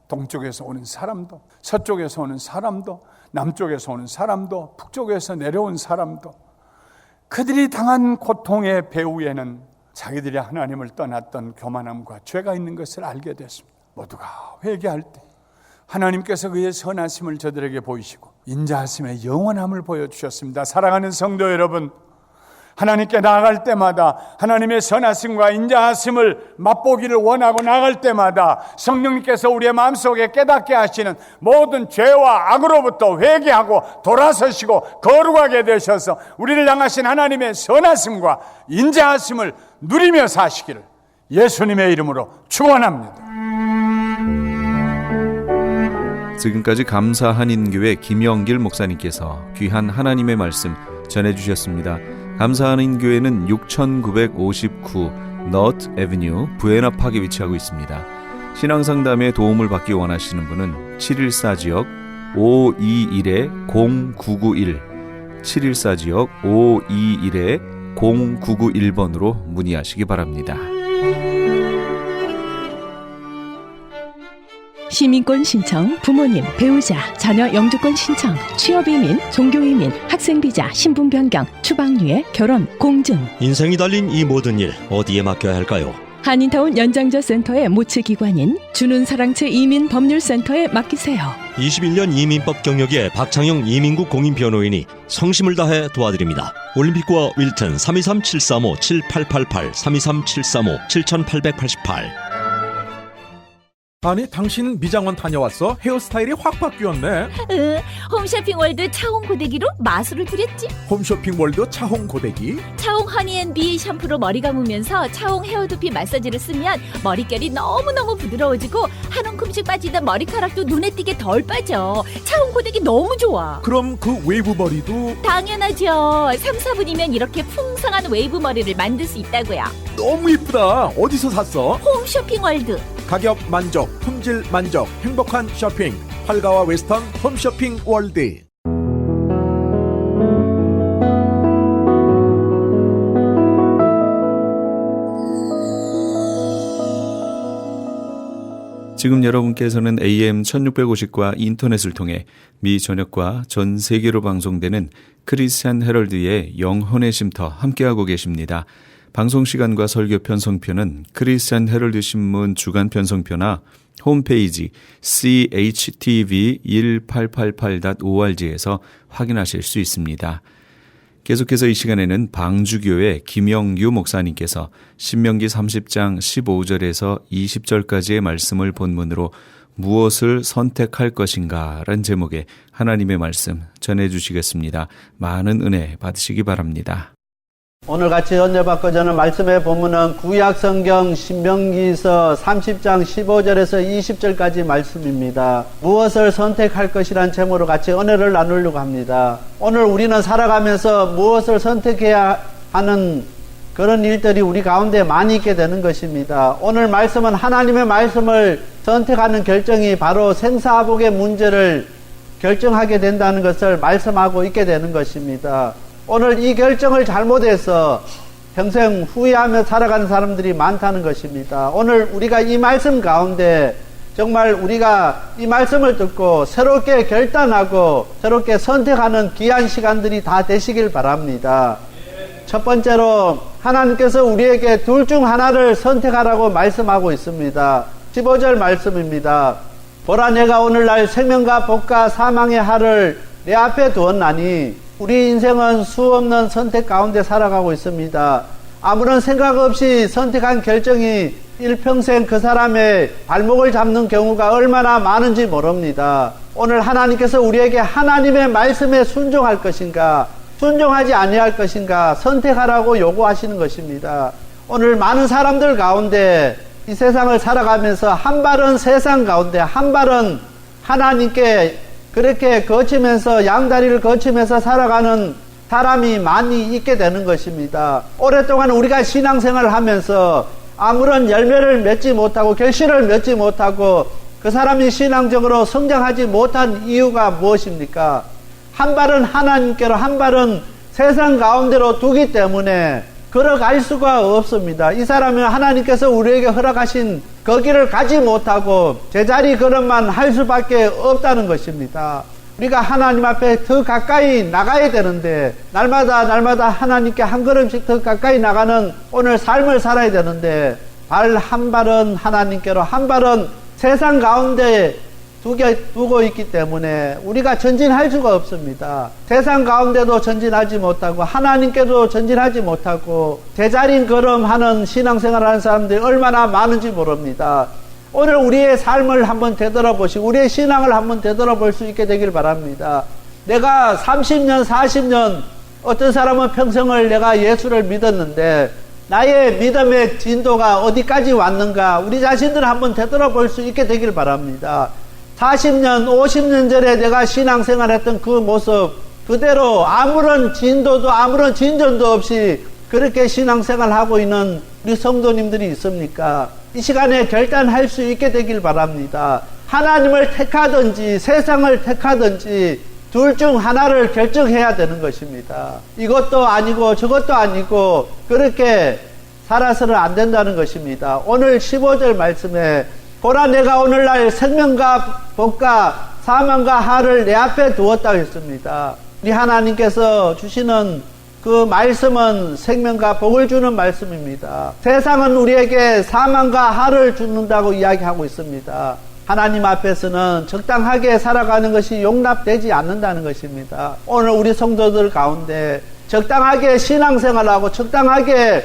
동쪽에서 오는 사람도, 서쪽에서 오는 사람도, 남쪽에서 오는 사람도, 북쪽에서 내려온 사람도, 그들이 당한 고통의 배후에는 자기들이 하나님을 떠났던 교만함과 죄가 있는 것을 알게 됐습니다. 모두가 회개할 때 하나님께서 그의 선하심을 저들에게 보이시고 인자하심의 영원함을 보여주셨습니다. 사랑하는 성도 여러분, 하나님께 나아갈 때마다, 하나님의 선하심과 인자하심을 맛보기를 원하고 나아갈 때마다 성령님께서 우리의 마음속에 깨닫게 하시는 모든 죄와 악으로부터 회개하고 돌아서시고 거룩하게 되셔서 우리를 향하신 하나님의 선하심과 인자하심을 누리며 사시기를 예수님의 이름으로 축원합니다. 지금까지 감사한인교회 김영길 목사님께서 귀한 하나님의 말씀 전해주셨습니다. 감사한인교회는 6959 너트 애비뉴 부에나 파크에 위치하고 있습니다. 신앙상담에 도움을 받기 원하시는 분은 714지역 521-0991 714지역 521-0991번으로 문의하시기 바랍니다. 시민권 신청, 부모님, 배우자, 자녀 영주권 신청, 취업이민, 종교이민, 학생비자, 신분 변경, 추방유예, 결혼, 공증. 인생이 달린 이 모든 일 어디에 맡겨야 할까요? 한인타운 연장자 센터의 모치기관인 주눈사랑채 이민법률센터에 맡기세요. 21년 이민법 경력의 박창영 이민국 공인변호인이 성심을 다해 도와드립니다. 올림픽과 윌튼 323-735-7888 323-735-7888. 아니 당신 미장원 다녀왔어? 헤어스타일이 확 바뀌었네. 응, 홈쇼핑 월드 차홍 고데기로 마술을 부렸지. 홈쇼핑 월드 차홍 고데기. 차홍 허니앤비 샴푸로 머리 감으면서 차홍 헤어두피 마사지를 쓰면 머릿결이 너무너무 부드러워지고 한 움큼씩 빠지던 머리카락도 눈에 띄게 덜 빠져. 차홍 고데기 너무 좋아. 그럼 그 웨이브 머리도 당연하죠. 3, 4분이면 이렇게 풍성한 웨이브 머리를 만들 수 있다고요. 너무 이쁘다. 어디서 샀어? 홈쇼핑 월드. 가격 만족, 품질 만족, 행복한 쇼핑. 팔가와 웨스턴 홈쇼핑 월드. 지금 여러분께서는 AM 1650과 인터넷을 통해 미 전역과 전 세계로 방송되는 크리스찬 헤럴드의 영혼의 쉼터 함께하고 계십니다. 방송 시간과 설교 편성표는 크리스찬 헤럴드 신문 주간 편성표나 홈페이지 chtv1888.org에서 확인하실 수 있습니다. 계속해서 이 시간에는 방주교회 김영유 목사님께서 신명기 30장 15절에서 20절까지의 말씀을 본문으로 무엇을 선택할 것인가 라는 제목의 하나님의 말씀 전해주시겠습니다. 많은 은혜 받으시기 바랍니다. 오늘 같이 은혜받고 저는 말씀의 본문은 구약성경 신명기서 30장 15절에서 20절까지 말씀입니다. 무엇을 선택할 것이란 제목으로 같이 은혜를 나누려고 합니다. 오늘 우리는 살아가면서 무엇을 선택해야 하는 그런 일들이 우리 가운데 많이 있게 되는 것입니다. 오늘 말씀은 하나님의 말씀을 선택하는 결정이 바로 생사복의 문제를 결정하게 된다는 것을 말씀하고 있게 되는 것입니다. 오늘 이 결정을 잘못해서 평생 후회하며 살아가는 사람들이 많다는 것입니다. 오늘 우리가 이 말씀 가운데 정말 우리가 이 말씀을 듣고 새롭게 결단하고 새롭게 선택하는 귀한 시간들이 다 되시길 바랍니다. 첫 번째로 하나님께서 우리에게 둘 중 하나를 선택하라고 말씀하고 있습니다. 15절 말씀입니다. 보라, 내가 오늘날 생명과 복과 사망의 할을 내 앞에 두었나니. 우리 인생은 수없는 선택 가운데 살아가고 있습니다. 아무런 생각 없이 선택한 결정이 일평생 그 사람의 발목을 잡는 경우가 얼마나 많은지 모릅니다. 오늘 하나님께서 우리에게 하나님의 말씀에 순종할 것인가, 순종하지 아니할 것인가 선택하라고 요구하시는 것입니다. 오늘 많은 사람들 가운데 이 세상을 살아가면서 한 발은 세상 가운데 한 발은 하나님께 그렇게 거치면서 양다리를 거치면서 살아가는 사람이 많이 있게 되는 것입니다. 오랫동안 우리가 신앙생활을 하면서 아무런 열매를 맺지 못하고 결실을 맺지 못하고 그 사람이 신앙적으로 성장하지 못한 이유가 무엇입니까? 한 발은 하나님께로 한 발은 세상 가운데로 두기 때문에 걸어갈 수가 없습니다. 이 사람은 하나님께서 우리에게 허락하신 거기를 가지 못하고 제자리 걸음만 할 수밖에 없다는 것입니다. 우리가 하나님 앞에 더 가까이 나가야 되는데 날마다 하나님께 한 걸음씩 더 가까이 나가는 오늘 삶을 살아야 되는데 발 한 발은 하나님께로 한 발은 세상 가운데 두고 있기 때문에 우리가 전진할 수가 없습니다. 세상 가운데도 전진하지 못하고 하나님께도 전진하지 못하고 제자리 걸음하는 신앙생활하는 사람들이 얼마나 많은지 모릅니다. 오늘 우리의 삶을 한번 되돌아보시고 우리의 신앙을 한번 되돌아볼 수 있게 되길 바랍니다. 내가 30년 40년 어떤 사람은 평생을 내가 예수를 믿었는데 나의 믿음의 진도가 어디까지 왔는가 우리 자신들을 한번 되돌아볼 수 있게 되길 바랍니다. 40년 50년 전에 내가 신앙생활했던 그 모습 그대로 아무런 진도도 아무런 진전도 없이 그렇게 신앙생활하고 있는 우리 성도님들이 있습니까? 이 시간에 결단할 수 있게 되길 바랍니다. 하나님을 택하든지 세상을 택하든지 둘 중 하나를 결정해야 되는 것입니다. 이것도 아니고 저것도 아니고 그렇게 살아서는 안 된다는 것입니다. 오늘 15절 말씀에 보라 내가 오늘날 생명과 복과 사망과 하를 내 앞에 두었다고 했습니다. 우리 하나님께서 주시는 그 말씀은 생명과 복을 주는 말씀입니다. 세상은 우리에게 사망과 하를 주는다고 이야기하고 있습니다. 하나님 앞에서는 적당하게 살아가는 것이 용납되지 않는다는 것입니다. 오늘 우리 성도들 가운데 적당하게 신앙생활하고 적당하게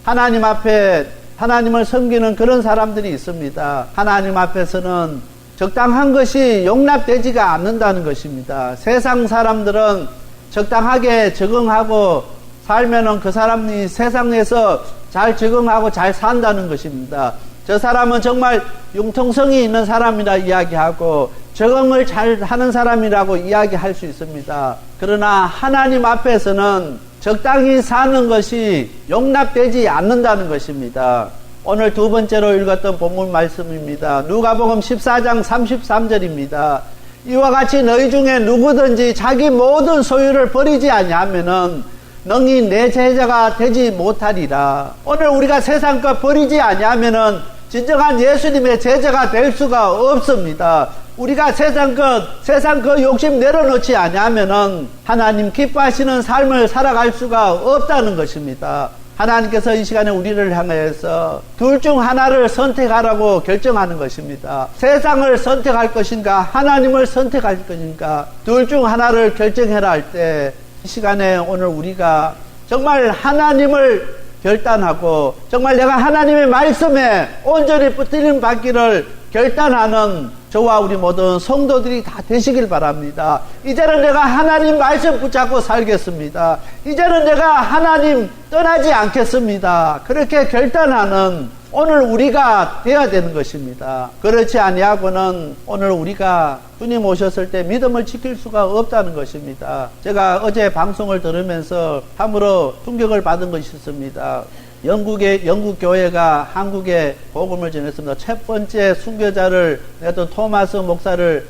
하나님 앞에 하나님을 섬기는 그런 사람들이 있습니다. 하나님 앞에서는 적당한 것이 용납되지가 않는다는 것입니다. 세상 사람들은 적당하게 적응하고 살면은 그 사람이 세상에서 잘 적응하고 잘 산다는 것입니다. 저 사람은 정말 융통성이 있는 사람이라 이야기하고 적응을 잘 하는 사람이라고 이야기할 수 있습니다. 그러나 하나님 앞에서는 적당히 사는 것이 용납되지 않는다는 것입니다. 오늘 두 번째로 읽었던 본문 말씀입니다. 누가복음 14장 33절입니다. 이와 같이 너희 중에 누구든지 자기 모든 소유를 버리지 아니하면은 능히 내 제자가 되지 못하리라. 오늘 우리가 세상 것 버리지 아니하면은 진정한 예수님의 제자가 될 수가 없습니다. 우리가 세상 그 욕심 내려놓지 아니하면은 하나님 기뻐하시는 삶을 살아갈 수가 없다는 것입니다. 하나님께서 이 시간에 우리를 향해서 둘 중 하나를 선택하라고 결정하는 것입니다. 세상을 선택할 것인가 하나님을 선택할 것인가 둘 중 하나를 결정해라 할 때 이 시간에 오늘 우리가 정말 하나님을 결단하고 정말 내가 하나님의 말씀에 온전히 붙들림 받기를 결단하는 저와 우리 모든 성도들이 다 되시길 바랍니다. 이제는 내가 하나님 말씀 붙잡고 살겠습니다. 이제는 내가 하나님 떠나지 않겠습니다. 그렇게 결단하는 오늘 우리가 되어야 되는 것입니다. 그렇지 아니하고는 오늘 우리가 주님 오셨을 때 믿음을 지킬 수가 없다는 것입니다. 제가 어제 방송을 들으면서 참으로 충격을 받은 것이 있습니다. 영국 교회가 한국에 복음을 전했습니다. 첫 번째 순교자를 냈던 토마스 목사를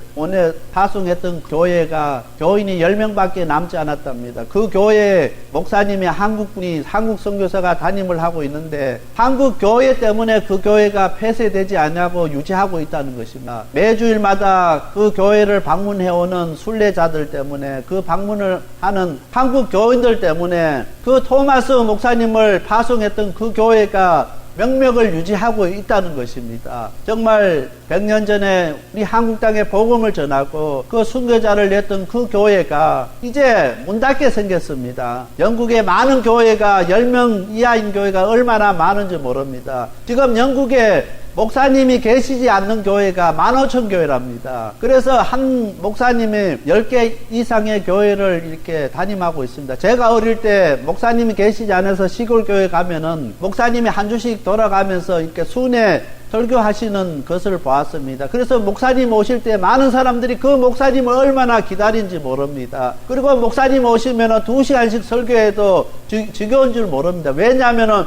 파송했던 교회가 교인이 10명밖에 남지 않았답니다. 그 교회에 목사님이 한국 선교사가 담임을 하고 있는데 한국 교회 때문에 그 교회가 폐쇄되지 않냐고 유지하고 있다는 것입니다. 매주일마다 그 교회를 방문해오는 순례자들 때문에 그 방문을 하는 한국 교인들 때문에 그 토마스 목사님을 파송했던 그 교회가 명맥을 유지하고 있다는 것입니다. 정말 100년 전에 우리 한국 땅에 복음을 전하고 그 순교자를 냈던 그 교회가 이제 문 닫게 생겼습니다. 영국에 많은 교회가 10명 이하인 교회가 얼마나 많은지 모릅니다. 지금 영국에 목사님이 계시지 않는 교회가 15,000교회랍니다. 그래서 한 목사님이 10개 이상의 교회를 이렇게 담임하고 있습니다. 제가 어릴 때 목사님이 계시지 않아서 시골 교회 가면은 목사님이 한 주씩 돌아가면서 이렇게 순회 설교하시는 것을 보았습니다. 그래서 목사님 오실 때 많은 사람들이 그 목사님을 얼마나 기다린지 모릅니다. 그리고 목사님 오시면은 2시간씩 설교해도 지겨운 줄 모릅니다. 왜냐하면은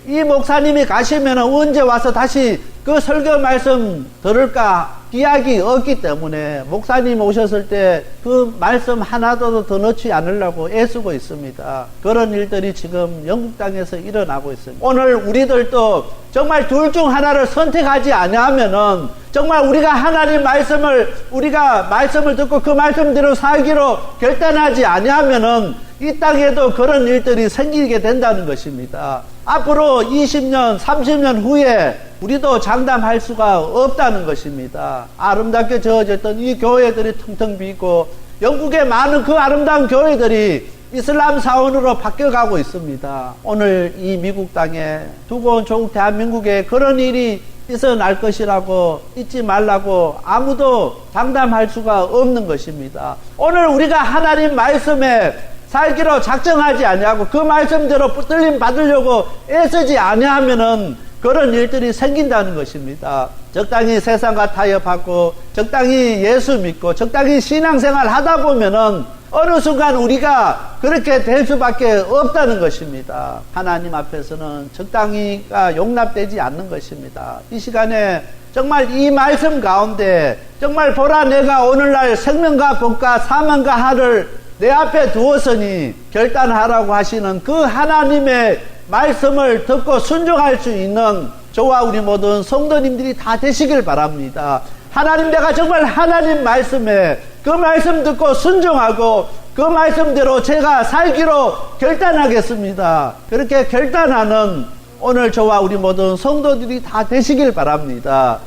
이 목사님이 가시면은 언제 와서 다시 그 설교 말씀 들을까 기약이 없기 때문에 목사님 오셨을 때 그 말씀 하나도 더 넣지 않으려고 애쓰고 있습니다. 그런 일들이 지금 영국 땅에서 일어나고 있습니다. 오늘 우리들도 정말 둘 중 하나를 선택하지 아니하면은 정말 우리가 하나님 우리가 말씀을 듣고 그 말씀대로 살기로 결단하지 아니하면은 이 땅에도 그런 일들이 생기게 된다는 것입니다. 앞으로 20년, 30년 후에 우리도 장담할 수가 없다는 것입니다. 아름답게 지어졌던 이 교회들이 텅텅 비고 영국의 많은 그 아름다운 교회들이 이슬람 사원으로 바뀌어가고 있습니다. 오늘 이 미국 땅에 두고 온 조국 대한민국에 그런 일이 일어날 것이라고 잊지 말라고 아무도 장담할 수가 없는 것입니다. 오늘 우리가 하나님 말씀에 살기로 작정하지 아니하고 그 말씀대로 붙들림 받으려고 애쓰지 아니하면은 그런 일들이 생긴다는 것입니다. 적당히 세상과 타협하고 적당히 예수 믿고 적당히 신앙생활 하다 보면은 어느 순간 우리가 그렇게 될 수밖에 없다는 것입니다. 하나님 앞에서는 적당히가 용납되지 않는 것입니다. 이 시간에 정말 이 말씀 가운데 정말 보라 내가 오늘날 생명과 복과 사망과 하를 내 앞에 두었으니 결단하라고 하시는 그 하나님의 말씀을 듣고 순종할 수 있는 저와 우리 모든 성도님들이 다 되시길 바랍니다. 하나님, 내가 정말 하나님 말씀에 그 말씀 듣고 순종하고 그 말씀대로 제가 살기로 결단하겠습니다. 그렇게 결단하는 오늘 저와 우리 모든 성도들이 다 되시길 바랍니다.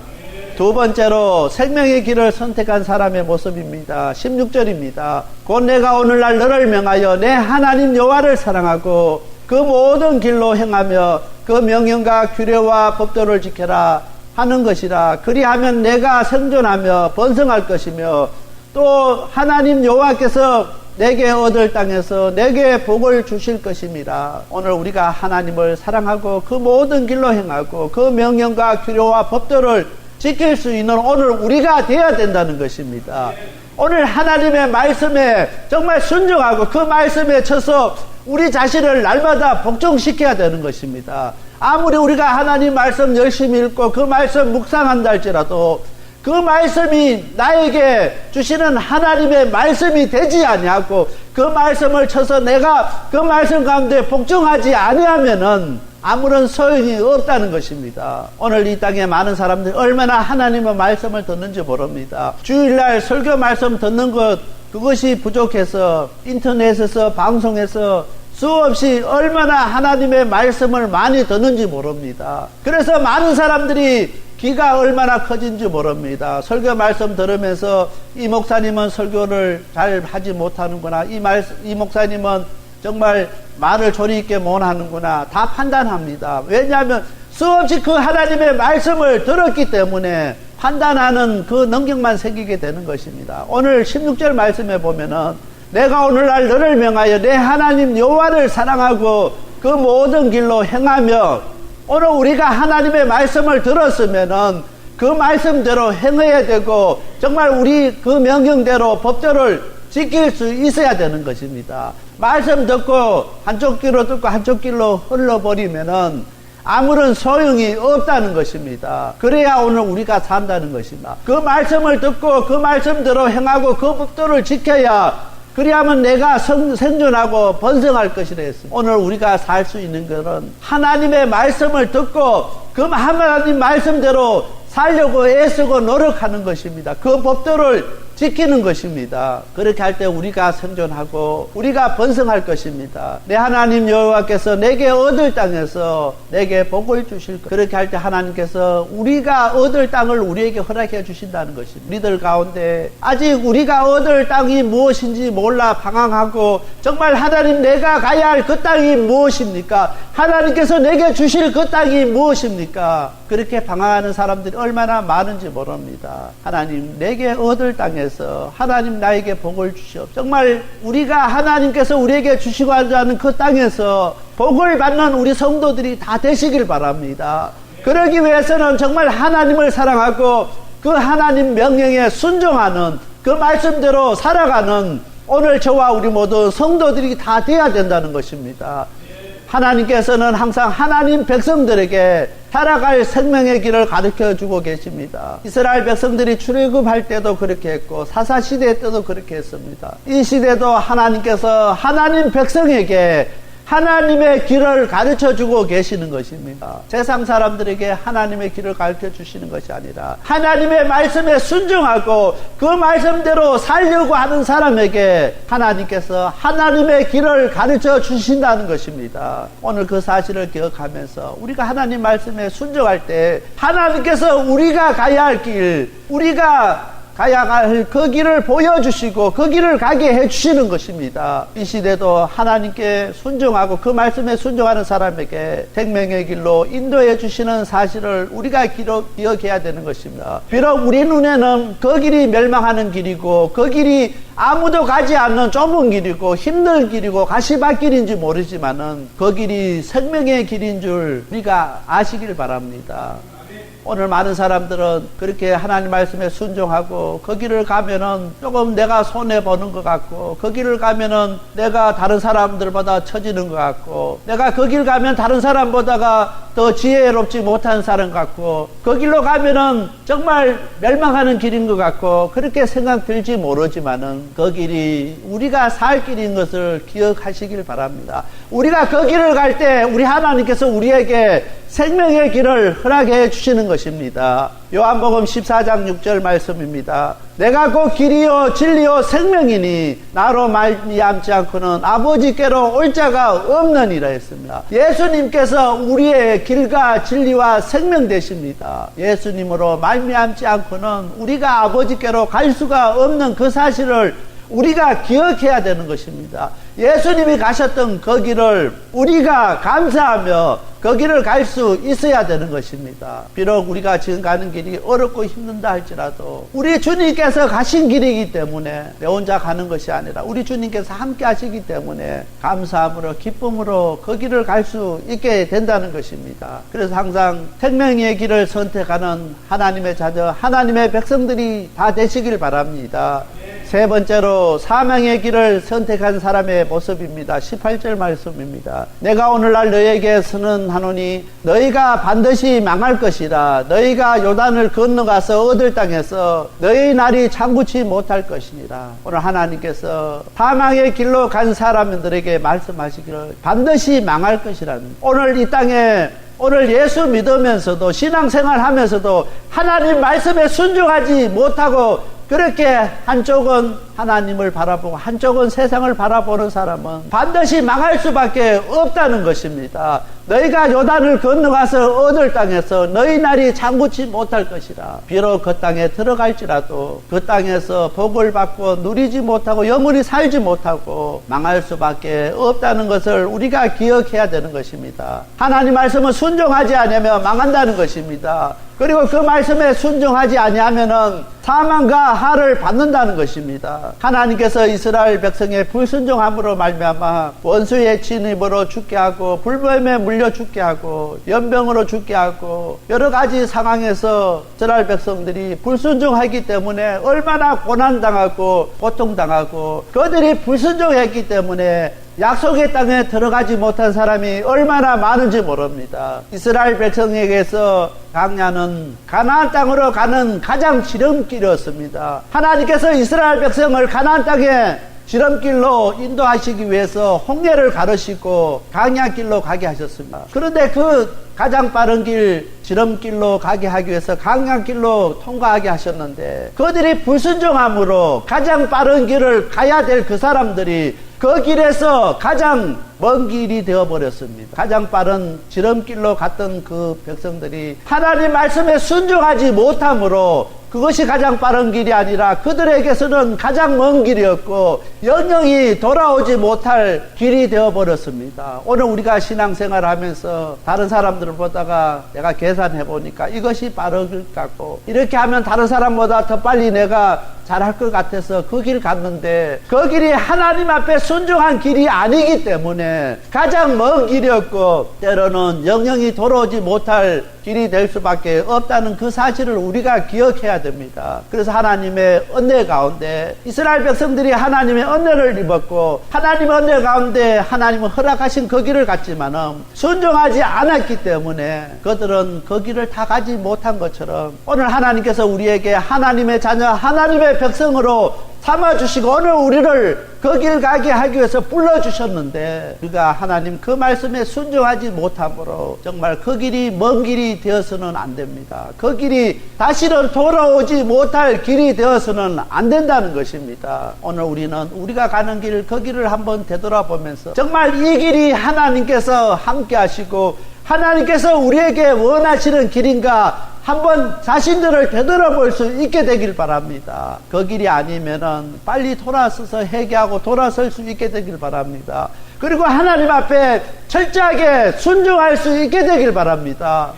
두 번째로 생명의 길을 선택한 사람의 모습입니다. 16절입니다. 곧 내가 오늘날 너를 명하여 내 하나님 여호와를 사랑하고 그 모든 길로 행하며 그 명령과 규례와 법도를 지켜라 하는 것이라. 그리하면 내가 생존하며 번성할 것이며 또 하나님 여호와께서 내게 얻을 땅에서 내게 복을 주실 것임이라. 오늘 우리가 하나님을 사랑하고 그 모든 길로 행하고 그 명령과 규례와 법도를 지킬 수 있는 오늘 우리가 되어야 된다는 것입니다. 오늘 하나님의 말씀에 정말 순종하고 그 말씀에 쳐서 우리 자신을 날마다 복종시켜야 되는 것입니다. 아무리 우리가 하나님 말씀 열심히 읽고 그 말씀 묵상한다 할지라도 그 말씀이 나에게 주시는 하나님의 말씀이 되지 아니하고 그 말씀을 쳐서 내가 그 말씀 가운데 복종하지 아니하면은 아무런 소용이 없다는 것입니다. 오늘 이 땅에 많은 사람들이 얼마나 하나님의 말씀을 듣는지 모릅니다. 주일날 설교 말씀 듣는 것 그것이 부족해서 인터넷에서 방송에서 수없이 얼마나 하나님의 말씀을 많이 듣는지 모릅니다. 그래서 많은 사람들이 귀가 얼마나 커진지 모릅니다. 설교 말씀 들으면서 이 목사님은 설교를 잘 하지 못하는구나, 이 목사님은 정말 말을 조리 있게 못 하는구나 다 판단합니다. 왜냐하면 수없이 그 하나님의 말씀을 들었기 때문에 판단하는 그 능력만 생기게 되는 것입니다. 오늘 16절 말씀에 보면은 내가 오늘날 너를 명하여 내 하나님 여호와를 사랑하고 그 모든 길로 행하며, 오늘 우리가 하나님의 말씀을 들었으면은 그 말씀대로 행해야 되고 정말 우리 그 명령대로 법도를 지킬 수 있어야 되는 것입니다. 말씀 듣고 한쪽 길로 듣고 한쪽 길로 흘러버리면은 아무런 소용이 없다는 것입니다. 그래야 오늘 우리가 산다는 것입니다. 그 말씀을 듣고 그 말씀대로 행하고 그 법도를 지켜야, 그리하면 내가 생존하고 번성할 것이라 했습니다. 오늘 우리가 살 수 있는 것은 하나님의 말씀을 듣고 그 하나님 말씀대로 살려고 애쓰고 노력하는 것입니다. 그 법도를 지키는 것입니다. 그렇게 할 때 우리가 생존하고 우리가 번성할 것입니다. 내 하나님 여호와께서 내게 얻을 땅에서 내게 복을 주실 것. 그렇게 할 때 하나님께서 우리가 얻을 땅을 우리에게 허락해 주신다는 것입니다. 우리들 가운데 아직 우리가 얻을 땅이 무엇인지 몰라 방황하고 정말 하나님 내가 가야 할 그 땅이 무엇입니까? 하나님께서 내게 주실 그 땅이 무엇입니까? 그렇게 방황하는 사람들이 얼마나 많은지 모릅니다. 하나님 내게 얻을 땅에서 하나님 나에게 복을 주시옵소서. 정말 우리가 하나님께서 우리에게 주시고자 하는 그 땅에서 복을 받는 우리 성도들이 다 되시길 바랍니다. 그러기 위해서는 정말 하나님을 사랑하고 그 하나님 명령에 순종하는 그 말씀대로 살아가는 오늘 저와 우리 모두 성도들이 다 되어야 된다는 것입니다. 하나님께서는 항상 하나님 백성들에게 살아갈 생명의 길을 가르쳐주고 계십니다. 이스라엘 백성들이 출애굽할 때도 그렇게 했고 사사시대 때도 그렇게 했습니다. 이 시대도 하나님께서 하나님 백성에게 하나님의 길을 가르쳐주고 계시는 것입니다. 세상 사람들에게 하나님의 길을 가르쳐주시는 것이 아니라 하나님의 말씀에 순종하고 그 말씀대로 살려고 하는 사람에게 하나님께서 하나님의 길을 가르쳐 주신다는 것입니다. 오늘 그 사실을 기억하면서 우리가 하나님 말씀에 순종할 때 하나님께서 우리가 가야 할 길, 우리가 가야 할 그 길을 보여주시고 그 길을 가게 해주시는 것입니다. 이 시대도 하나님께 순종하고 그 말씀에 순종하는 사람에게 생명의 길로 인도해 주시는 사실을 우리가 기억해야 되는 것입니다. 비록 우리 눈에는 그 길이 멸망하는 길이고 그 길이 아무도 가지 않는 좁은 길이고 힘든 길이고 가시밭길인지 모르지만은 그 길이 생명의 길인 줄 우리가 아시길 바랍니다. 오늘 많은 사람들은 그렇게 하나님 말씀에 순종하고 그 길을 가면은 조금 내가 손해보는 것 같고 그 길을 가면은 내가 다른 사람들보다 처지는 것 같고 내가 그 길 가면 다른 사람보다가 더 지혜롭지 못한 사람 같고 그 길로 가면은 정말 멸망하는 길인 것 같고 그렇게 생각될지 모르지만은 그 길이 우리가 살 길인 것을 기억하시길 바랍니다. 우리가 그 길을 갈 때 우리 하나님께서 우리에게 생명의 길을 허락해 주시는 것입니다. 요한복음 14장 6절 말씀입니다. 내가 곧 길이요 진리요 생명이니 나로 말미암지 않고는 아버지께로 올 자가 없느니라 했습니다. 예수님께서 우리의 길과 진리와 생명 되십니다. 예수님으로 말미암지 않고는 우리가 아버지께로 갈 수가 없는 그 사실을 우리가 기억해야 되는 것입니다. 예수님이 가셨던 그 길을 우리가 감사하며 그 길을 갈 수 있어야 되는 것입니다. 비록 우리가 지금 가는 길이 어렵고 힘든다 할지라도 우리 주님께서 가신 길이기 때문에 내 혼자 가는 것이 아니라 우리 주님께서 함께 하시기 때문에 감사함으로 기쁨으로 그 길을 갈 수 있게 된다는 것입니다. 그래서 항상 생명의 길을 선택하는 하나님의 자녀, 하나님의 백성들이 다 되시길 바랍니다. 세 번째로 사명의 길을 선택한 사람의 모습입니다. 18절 말씀입니다. 내가 오늘날 너에게 선언하노니 너희가 반드시 망할 것이라. 너희가 요단을 건너가서 얻을 땅에서 너희 날이 장구치 못할 것이니라. 오늘 하나님께서 사망의 길로 간 사람들에게 말씀하시기를 반드시 망할 것이라는, 오늘 이 땅에 오늘 예수 믿으면서도 신앙생활 하면서도 하나님 말씀에 순종하지 못하고 그렇게 한쪽은 하나님을 바라보고 한쪽은 세상을 바라보는 사람은 반드시 망할 수밖에 없다는 것입니다. 너희가 요단을 건너가서 얻을 땅에서 너희 날이 장구치 못할 것이라. 비록 그 땅에 들어갈지라도 그 땅에서 복을 받고 누리지 못하고 영원히 살지 못하고 망할 수밖에 없다는 것을 우리가 기억해야 되는 것입니다. 하나님 말씀은 순종하지 않으면 망한다는 것입니다. 그리고 그 말씀에 순종하지 아니하면은 사망과 하를 받는다는 것입니다. 하나님께서 이스라엘 백성의 불순종함으로 말미암아 원수의 진입으로 죽게 하고 불뱀에 물려 죽게 하고 연병으로 죽게 하고 여러 가지 상황에서 이스라엘 백성들이 불순종하기 때문에 얼마나 고난당하고 고통당하고 그들이 불순종했기 때문에 약속의 땅에 들어가지 못한 사람이 얼마나 많은지 모릅니다. 이스라엘 백성에게서 광야는 가나안 땅으로 가는 가장 지름길이었습니다. 하나님께서 이스라엘 백성을 가나안 땅에 지름길로 인도하시기 위해서 홍해를 가르시고 광야길로 가게 하셨습니다. 그런데 그 가장 빠른 길 지름길로 가게 하기 위해서 광야길로 통과하게 하셨는데 그들이 불순종함으로 가장 빠른 길을 가야 될 그 사람들이 그 길에서 가장 먼 길이 되어버렸습니다. 가장 빠른 지름길로 갔던 그 백성들이 하나님 말씀에 순종하지 못함으로 그것이 가장 빠른 길이 아니라 그들에게서는 가장 먼 길이었고 영영이 돌아오지 못할 길이 되어버렸습니다. 오늘 우리가 신앙생활 하면서 다른 사람들을 보다가 내가 계산해 보니까 이것이 빠른 길 같고 이렇게 하면 다른 사람보다 더 빨리 내가 잘할 것 같아서 그 길 갔는데 그 길이 하나님 앞에 순종한 길이 아니기 때문에 가장 먼 길이었고 때로는 영영이 돌아오지 못할 길이 될 수밖에 없다는 그 사실을 우리가 기억해야 됩니다. 그래서 하나님의 은혜 가운데 이스라엘 백성들이 하나님의 은혜를 입었고 하나님의 은혜 가운데 하나님은 허락하신 그 길을 갔지만은 순종하지 않았기 때문에 그들은 그 길을 다 가지 못한 것처럼 오늘 하나님께서 우리에게 하나님의 자녀 하나님의 백성으로 삼아주시고 오늘 우리를 그 길 가게 하기 위해서 불러주셨는데 우리가 하나님 그 말씀에 순종하지 못함으로 정말 그 길이 먼 길이 되어서는 안 됩니다. 그 길이 다시는 돌아오지 못할 길이 되어서는 안 된다는 것입니다. 오늘 우리는 우리가 가는 길 그 길을 한번 되돌아보면서 정말 이 길이 하나님께서 함께 하시고 하나님께서 우리에게 원하시는 길인가 한번 자신들을 되돌아볼 수 있게 되길 바랍니다. 그 길이 아니면은 빨리 돌아서서 회개하고 돌아설 수 있게 되길 바랍니다. 그리고 하나님 앞에 철저하게 순종할 수 있게 되길 바랍니다.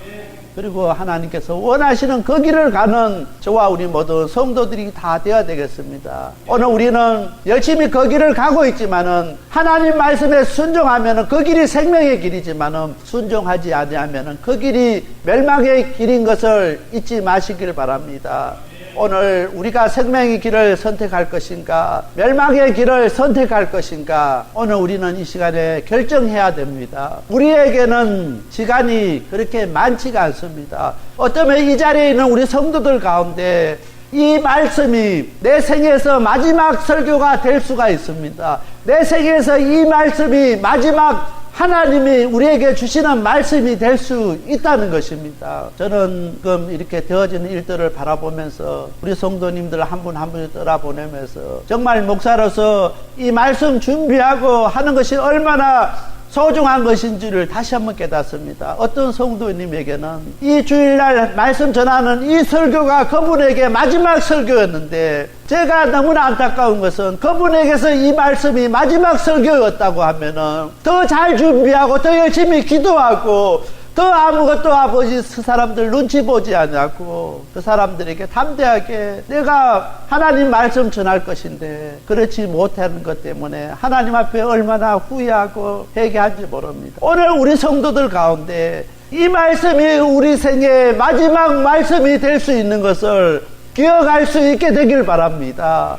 그리고 하나님께서 원하시는 그 길을 가는 저와 우리 모두 성도들이 다 되어야 되겠습니다. 오늘 우리는 열심히 그 길을 가고 있지만은 하나님 말씀에 순종하면은 그 길이 생명의 길이지만은 순종하지 않으면은 그 길이 멸망의 길인 것을 잊지 마시길 바랍니다. 오늘 우리가 생명의 길을 선택할 것인가, 멸망의 길을 선택할 것인가, 오늘 우리는 이 시간에 결정해야 됩니다. 우리에게는 시간이 그렇게 많지가 않습니다. 어쩌면 이 자리에 있는 우리 성도들 가운데 이 말씀이 내 생에서 마지막 설교가 될 수가 있습니다. 내 생에서 이 말씀이 마지막 하나님이 우리에게 주시는 말씀이 될 수 있다는 것입니다. 저는 지금 이렇게 되어지는 일들을 바라보면서 우리 성도님들 한 분 한 분을 떠나보내면서 정말 목사로서 이 말씀 준비하고 하는 것이 얼마나 소중한 것인지를 다시 한번 깨닫습니다. 어떤 성도님에게는 이 주일날 말씀 전하는 이 설교가 그분에게 마지막 설교였는데, 제가 너무나 안타까운 것은 그분에게서 이 말씀이 마지막 설교였다고 하면은 더 잘 준비하고 더 열심히 기도하고 더 아무것도 아버지 그 사람들 눈치 보지 않고 그 사람들에게 담대하게 내가 하나님 말씀 전할 것인데 그렇지 못하는 것 때문에 하나님 앞에 얼마나 후회하고 회개한지 모릅니다. 오늘 우리 성도들 가운데 이 말씀이 우리 생애의 마지막 말씀이 될 수 있는 것을 기억할 수 있게 되길 바랍니다.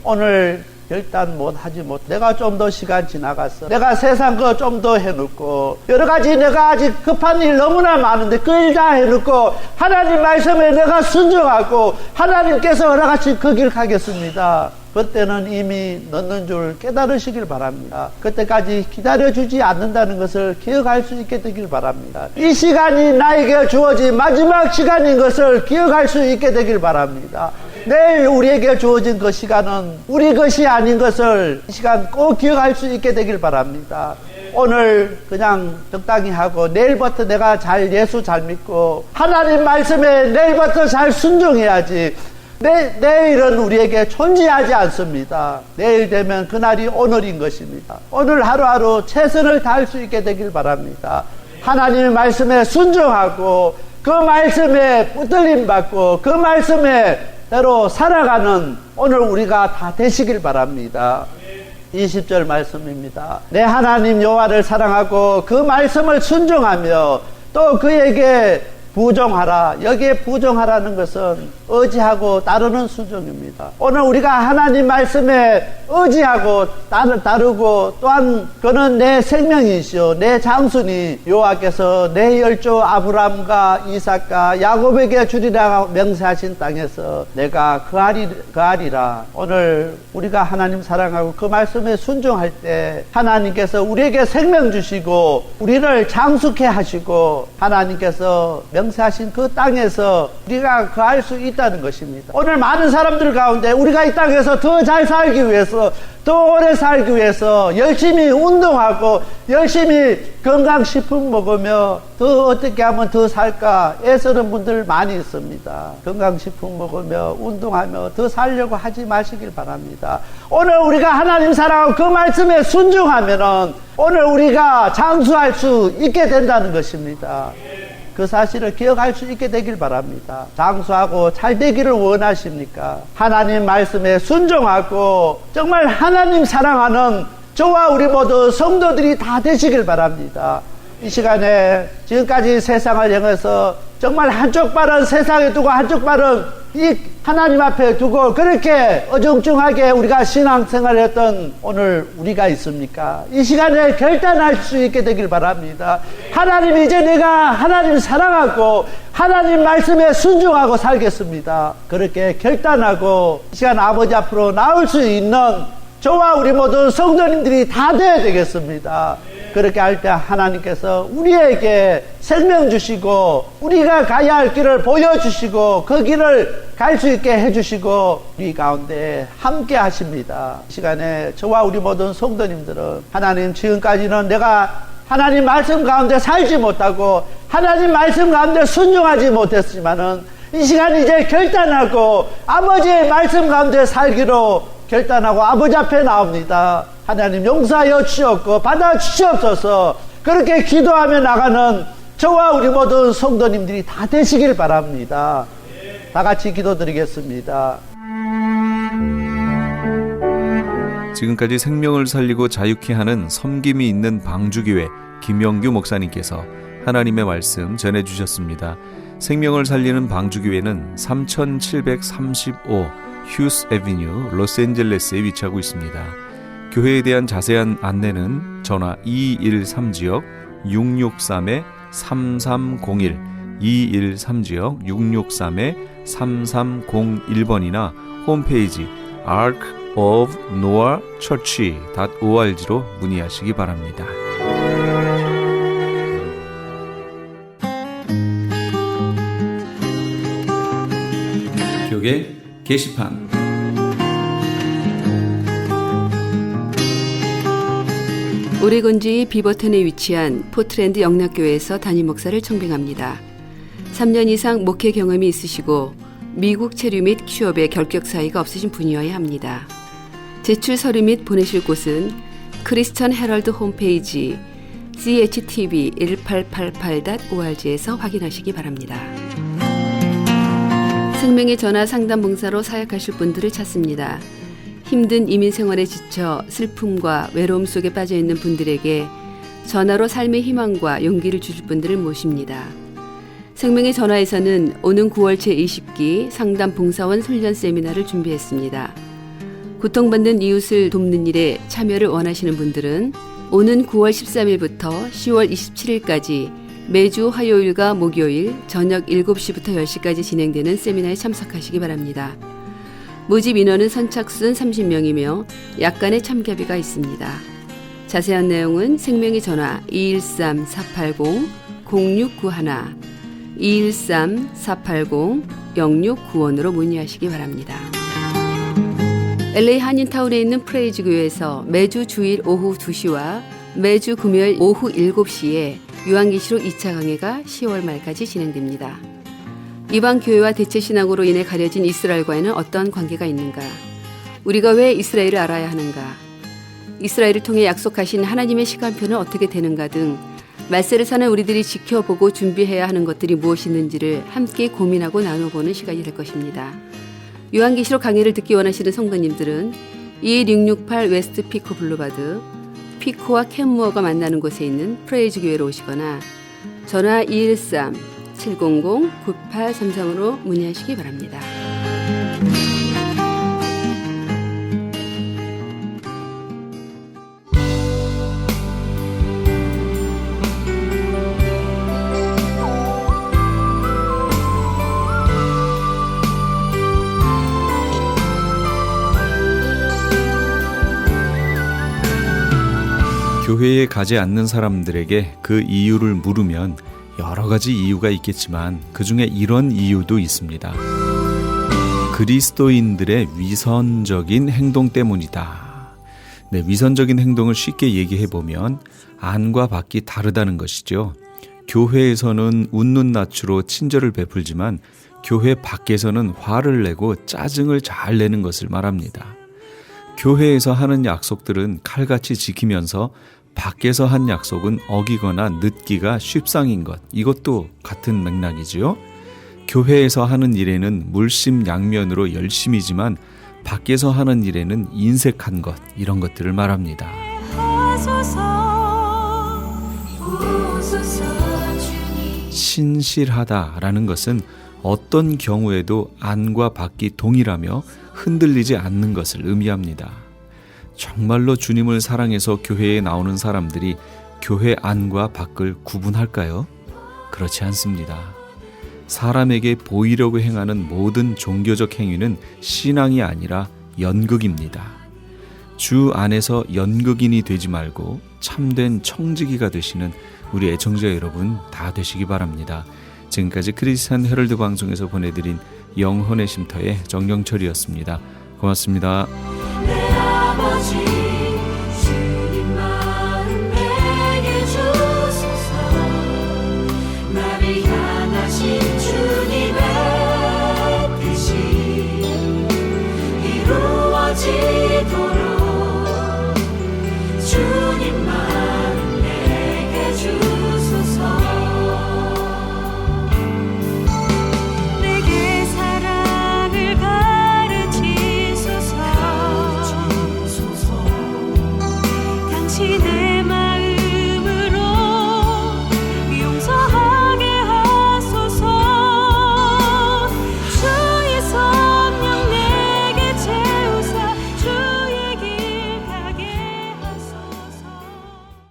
오늘 결단 못하지 못. 내가 좀 더 시간 지나갔어. 내가 세상 거 좀 더 해놓고 여러 가지 내가 아직 급한 일 너무나 많은데 그 일 다 해놓고 하나님 말씀에 내가 순종하고 하나님께서 허락하신 그 길 가겠습니다. 그때는 이미 늦는 줄 깨달으시길 바랍니다. 그때까지 기다려주지 않는다는 것을 기억할 수 있게 되길 바랍니다. 이 시간이 나에게 주어진 마지막 시간인 것을 기억할 수 있게 되길 바랍니다. 내일 우리에게 주어진 그 시간은 우리 것이 아닌 것을 이 시간 꼭 기억할 수 있게 되길 바랍니다. 오늘 그냥 적당히 하고 내일부터 내가 예수 잘 믿고 하나님 말씀에 내일부터 잘 순종해야지. 내일은 우리에게 존재하지 않습니다. 내일 되면 그날이 오늘인 것입니다. 오늘 하루하루 최선을 다할 수 있게 되길 바랍니다. 하나님의 말씀에 순종하고 그 말씀에 붙들림 받고 그 말씀에 대로 살아가는 오늘 우리가 다 되시길 바랍니다. 20절 말씀입니다. 내 하나님 여호와를 사랑하고 그 말씀을 순종하며 또 그에게 부정하라. 여기에 부정하라는 것은 의지하고 따르는 순종입니다. 오늘 우리가 하나님 말씀에 의지하고 따르고 또한 그는 내 생명이시오 내 장수니 여호와께서 내 열조 아브람과 이삭과 야곱에게 주리라 명세하신 땅에서 내가 거하리라. 오늘 우리가 하나님 사랑하고 그 말씀에 순종할 때 하나님께서 우리에게 생명 주시고 우리를 장수케 하시고 하나님께서 명세하신 그 땅에서 우리가 거할 수 있다는 것입니다. 오늘 많은 사람들 가운데 우리가 이 땅에서 더 잘 살기 위해서 더 오래 살기 위해서 열심히 운동하고 열심히 건강식품 먹으며 더 어떻게 하면 더 살까 애쓰는 분들 많이 있습니다. 건강식품 먹으며 운동하며 더 살려고 하지 마시길 바랍니다. 오늘 우리가 하나님 사랑하고 그 말씀에 순종하면은 오늘 우리가 장수할 수 있게 된다는 것입니다. 그 사실을 기억할 수 있게 되길 바랍니다. 장수하고 잘 되기를 원하십니까? 하나님 말씀에 순종하고 정말 하나님 사랑하는 저와 우리 모두 성도들이 다 되시길 바랍니다. 이 시간에 지금까지 세상을 향해서 정말 한쪽 발은 세상에 두고 한쪽 발은 이 하나님 앞에 두고 그렇게 어중중하게 우리가 신앙생활을 했던 오늘 우리가 있습니까? 이 시간에 결단할 수 있게 되길 바랍니다. 하나님 이제 내가 하나님 사랑하고 하나님 말씀에 순종하고 살겠습니다. 그렇게 결단하고 이 시간 아버지 앞으로 나올 수 있는 저와 우리 모든 성도님들이 다 되어야 되겠습니다. 그렇게 할 때 하나님께서 우리에게 생명 주시고 우리가 가야 할 길을 보여주시고 그 길을 갈 수 있게 해주시고 우리 가운데 함께 하십니다. 이 시간에 저와 우리 모든 성도님들은 하나님 지금까지는 내가 하나님 말씀 가운데 살지 못하고 하나님 말씀 가운데 순종하지 못했지만은 이 시간 이제 결단하고 아버지의 말씀 가운데 살기로 결단하고 아버지 앞에 나옵니다. 하나님 용서하여 주시옵고 받아 주시옵소서. 그렇게 기도하며 나가는 저와 우리 모든 성도님들이 다 되시길 바랍니다. 다 같이 기도드리겠습니다. 지금까지 생명을 살리고 자유케 하는 섬김이 있는 방주교회 김영규 목사님께서 하나님의 말씀 전해주셨습니다. 생명을 살리는 방주교회는 3735 휴스 애비뉴 로스앤젤레스에 위치하고 있습니다. 교회에 대한 자세한 안내는 전화 213지역 663-3301 213지역 663-3301번이나 홈페이지 arkofnoahchurch.org로 문의하시기 바랍니다. 교계 게시판 오레곤주의 비버튼에 위치한 포트랜드 영락교회에서 담임 목사를 청빙합니다. 3년 이상 목회 경험이 있으시고 미국 체류 및 취업에 결격 사이가 없으신 분이어야 합니다. 제출 서류 및 보내실 곳은 크리스천 헤럴드 홈페이지 CHTV1888.org에서 확인하시기 바랍니다. 생명의 전화 상담 봉사로 사역하실 분들을 찾습니다. 힘든 이민 생활에 지쳐 슬픔과 외로움 속에 빠져 있는 분들에게 전화로 삶의 희망과 용기를 주실 분들을 모십니다. 생명의 전화에서는 오는 9월 제20기 상담 봉사원 훈련 세미나를 준비했습니다. 고통받는 이웃을 돕는 일에 참여를 원하시는 분들은 오는 9월 13일부터 10월 27일까지 매주 화요일과 목요일 저녁 7시부터 10시까지 진행되는 세미나에 참석하시기 바랍니다. 모집 인원은 선착순 30명이며 약간의 참가비가 있습니다. 자세한 내용은 생명의 전화 213-480-0691 213-480-0691으로 문의하시기 바랍니다. LA 한인타운에 있는 프레이즈 교회에서 매주 주일 오후 2시와 매주 금요일 오후 7시에 요한계시록 2차 강해가 10월 말까지 진행됩니다. 이방 교회와 대체 신앙으로 인해 가려진 이스라엘과는 어떤 관계가 있는가? 우리가 왜 이스라엘을 알아야 하는가? 이스라엘을 통해 약속하신 하나님의 시간표는 어떻게 되는가 등 말세를 사는 우리들이 지켜보고 준비해야 하는 것들이 무엇이 있는지를 함께 고민하고 나눠보는 시간이 될 것입니다. 요한계시록 강의를 듣기 원하시는 성도님들은 21668 웨스트 피코 블루바드 피코와 캔무어가 만나는 곳에 있는 프레이즈 교회로 오시거나 전화 213-700-9833으로 문의하시기 바랍니다. 교회에 가지 않는 사람들에게 그 이유를 물으면 여러 가지 이유가 있겠지만 그 중에 이런 이유도 있습니다. 그리스도인들의 위선적인 행동 때문이다. 네, 위선적인 행동을 쉽게 얘기해 보면 안과 밖이 다르다는 것이죠. 교회에서는 웃는 낯으로 친절을 베풀지만 교회 밖에서는 화를 내고 짜증을 잘 내는 것을 말합니다. 교회에서 하는 약속들은 칼같이 지키면서 밖에서 한 약속은 어기거나 늦기가 쉽상인 것, 이것도 같은 맥락이지요. 교회에서 하는 일에는 물심양면으로 열심이지만 밖에서 하는 일에는 인색한 것, 이런 것들을 말합니다. 신실하다라는 것은 어떤 경우에도 안과 밖이 동일하며 흔들리지 않는 것을 의미합니다. 정말로 주님을 사랑해서 교회에 나오는 사람들이 교회 안과 밖을 구분할까요? 그렇지 않습니다. 사람에게 보이려고 행하는 모든 종교적 행위는 신앙이 아니라 연극입니다. 주 안에서 연극인이 되지 말고 참된 청지기가 되시는 우리 애청자 여러분 다 되시기 바랍니다. 지금까지 크리스천 헤럴드 방송에서 보내드린 영혼의 쉼터의 정영철이었습니다. 고맙습니다. 내 아버지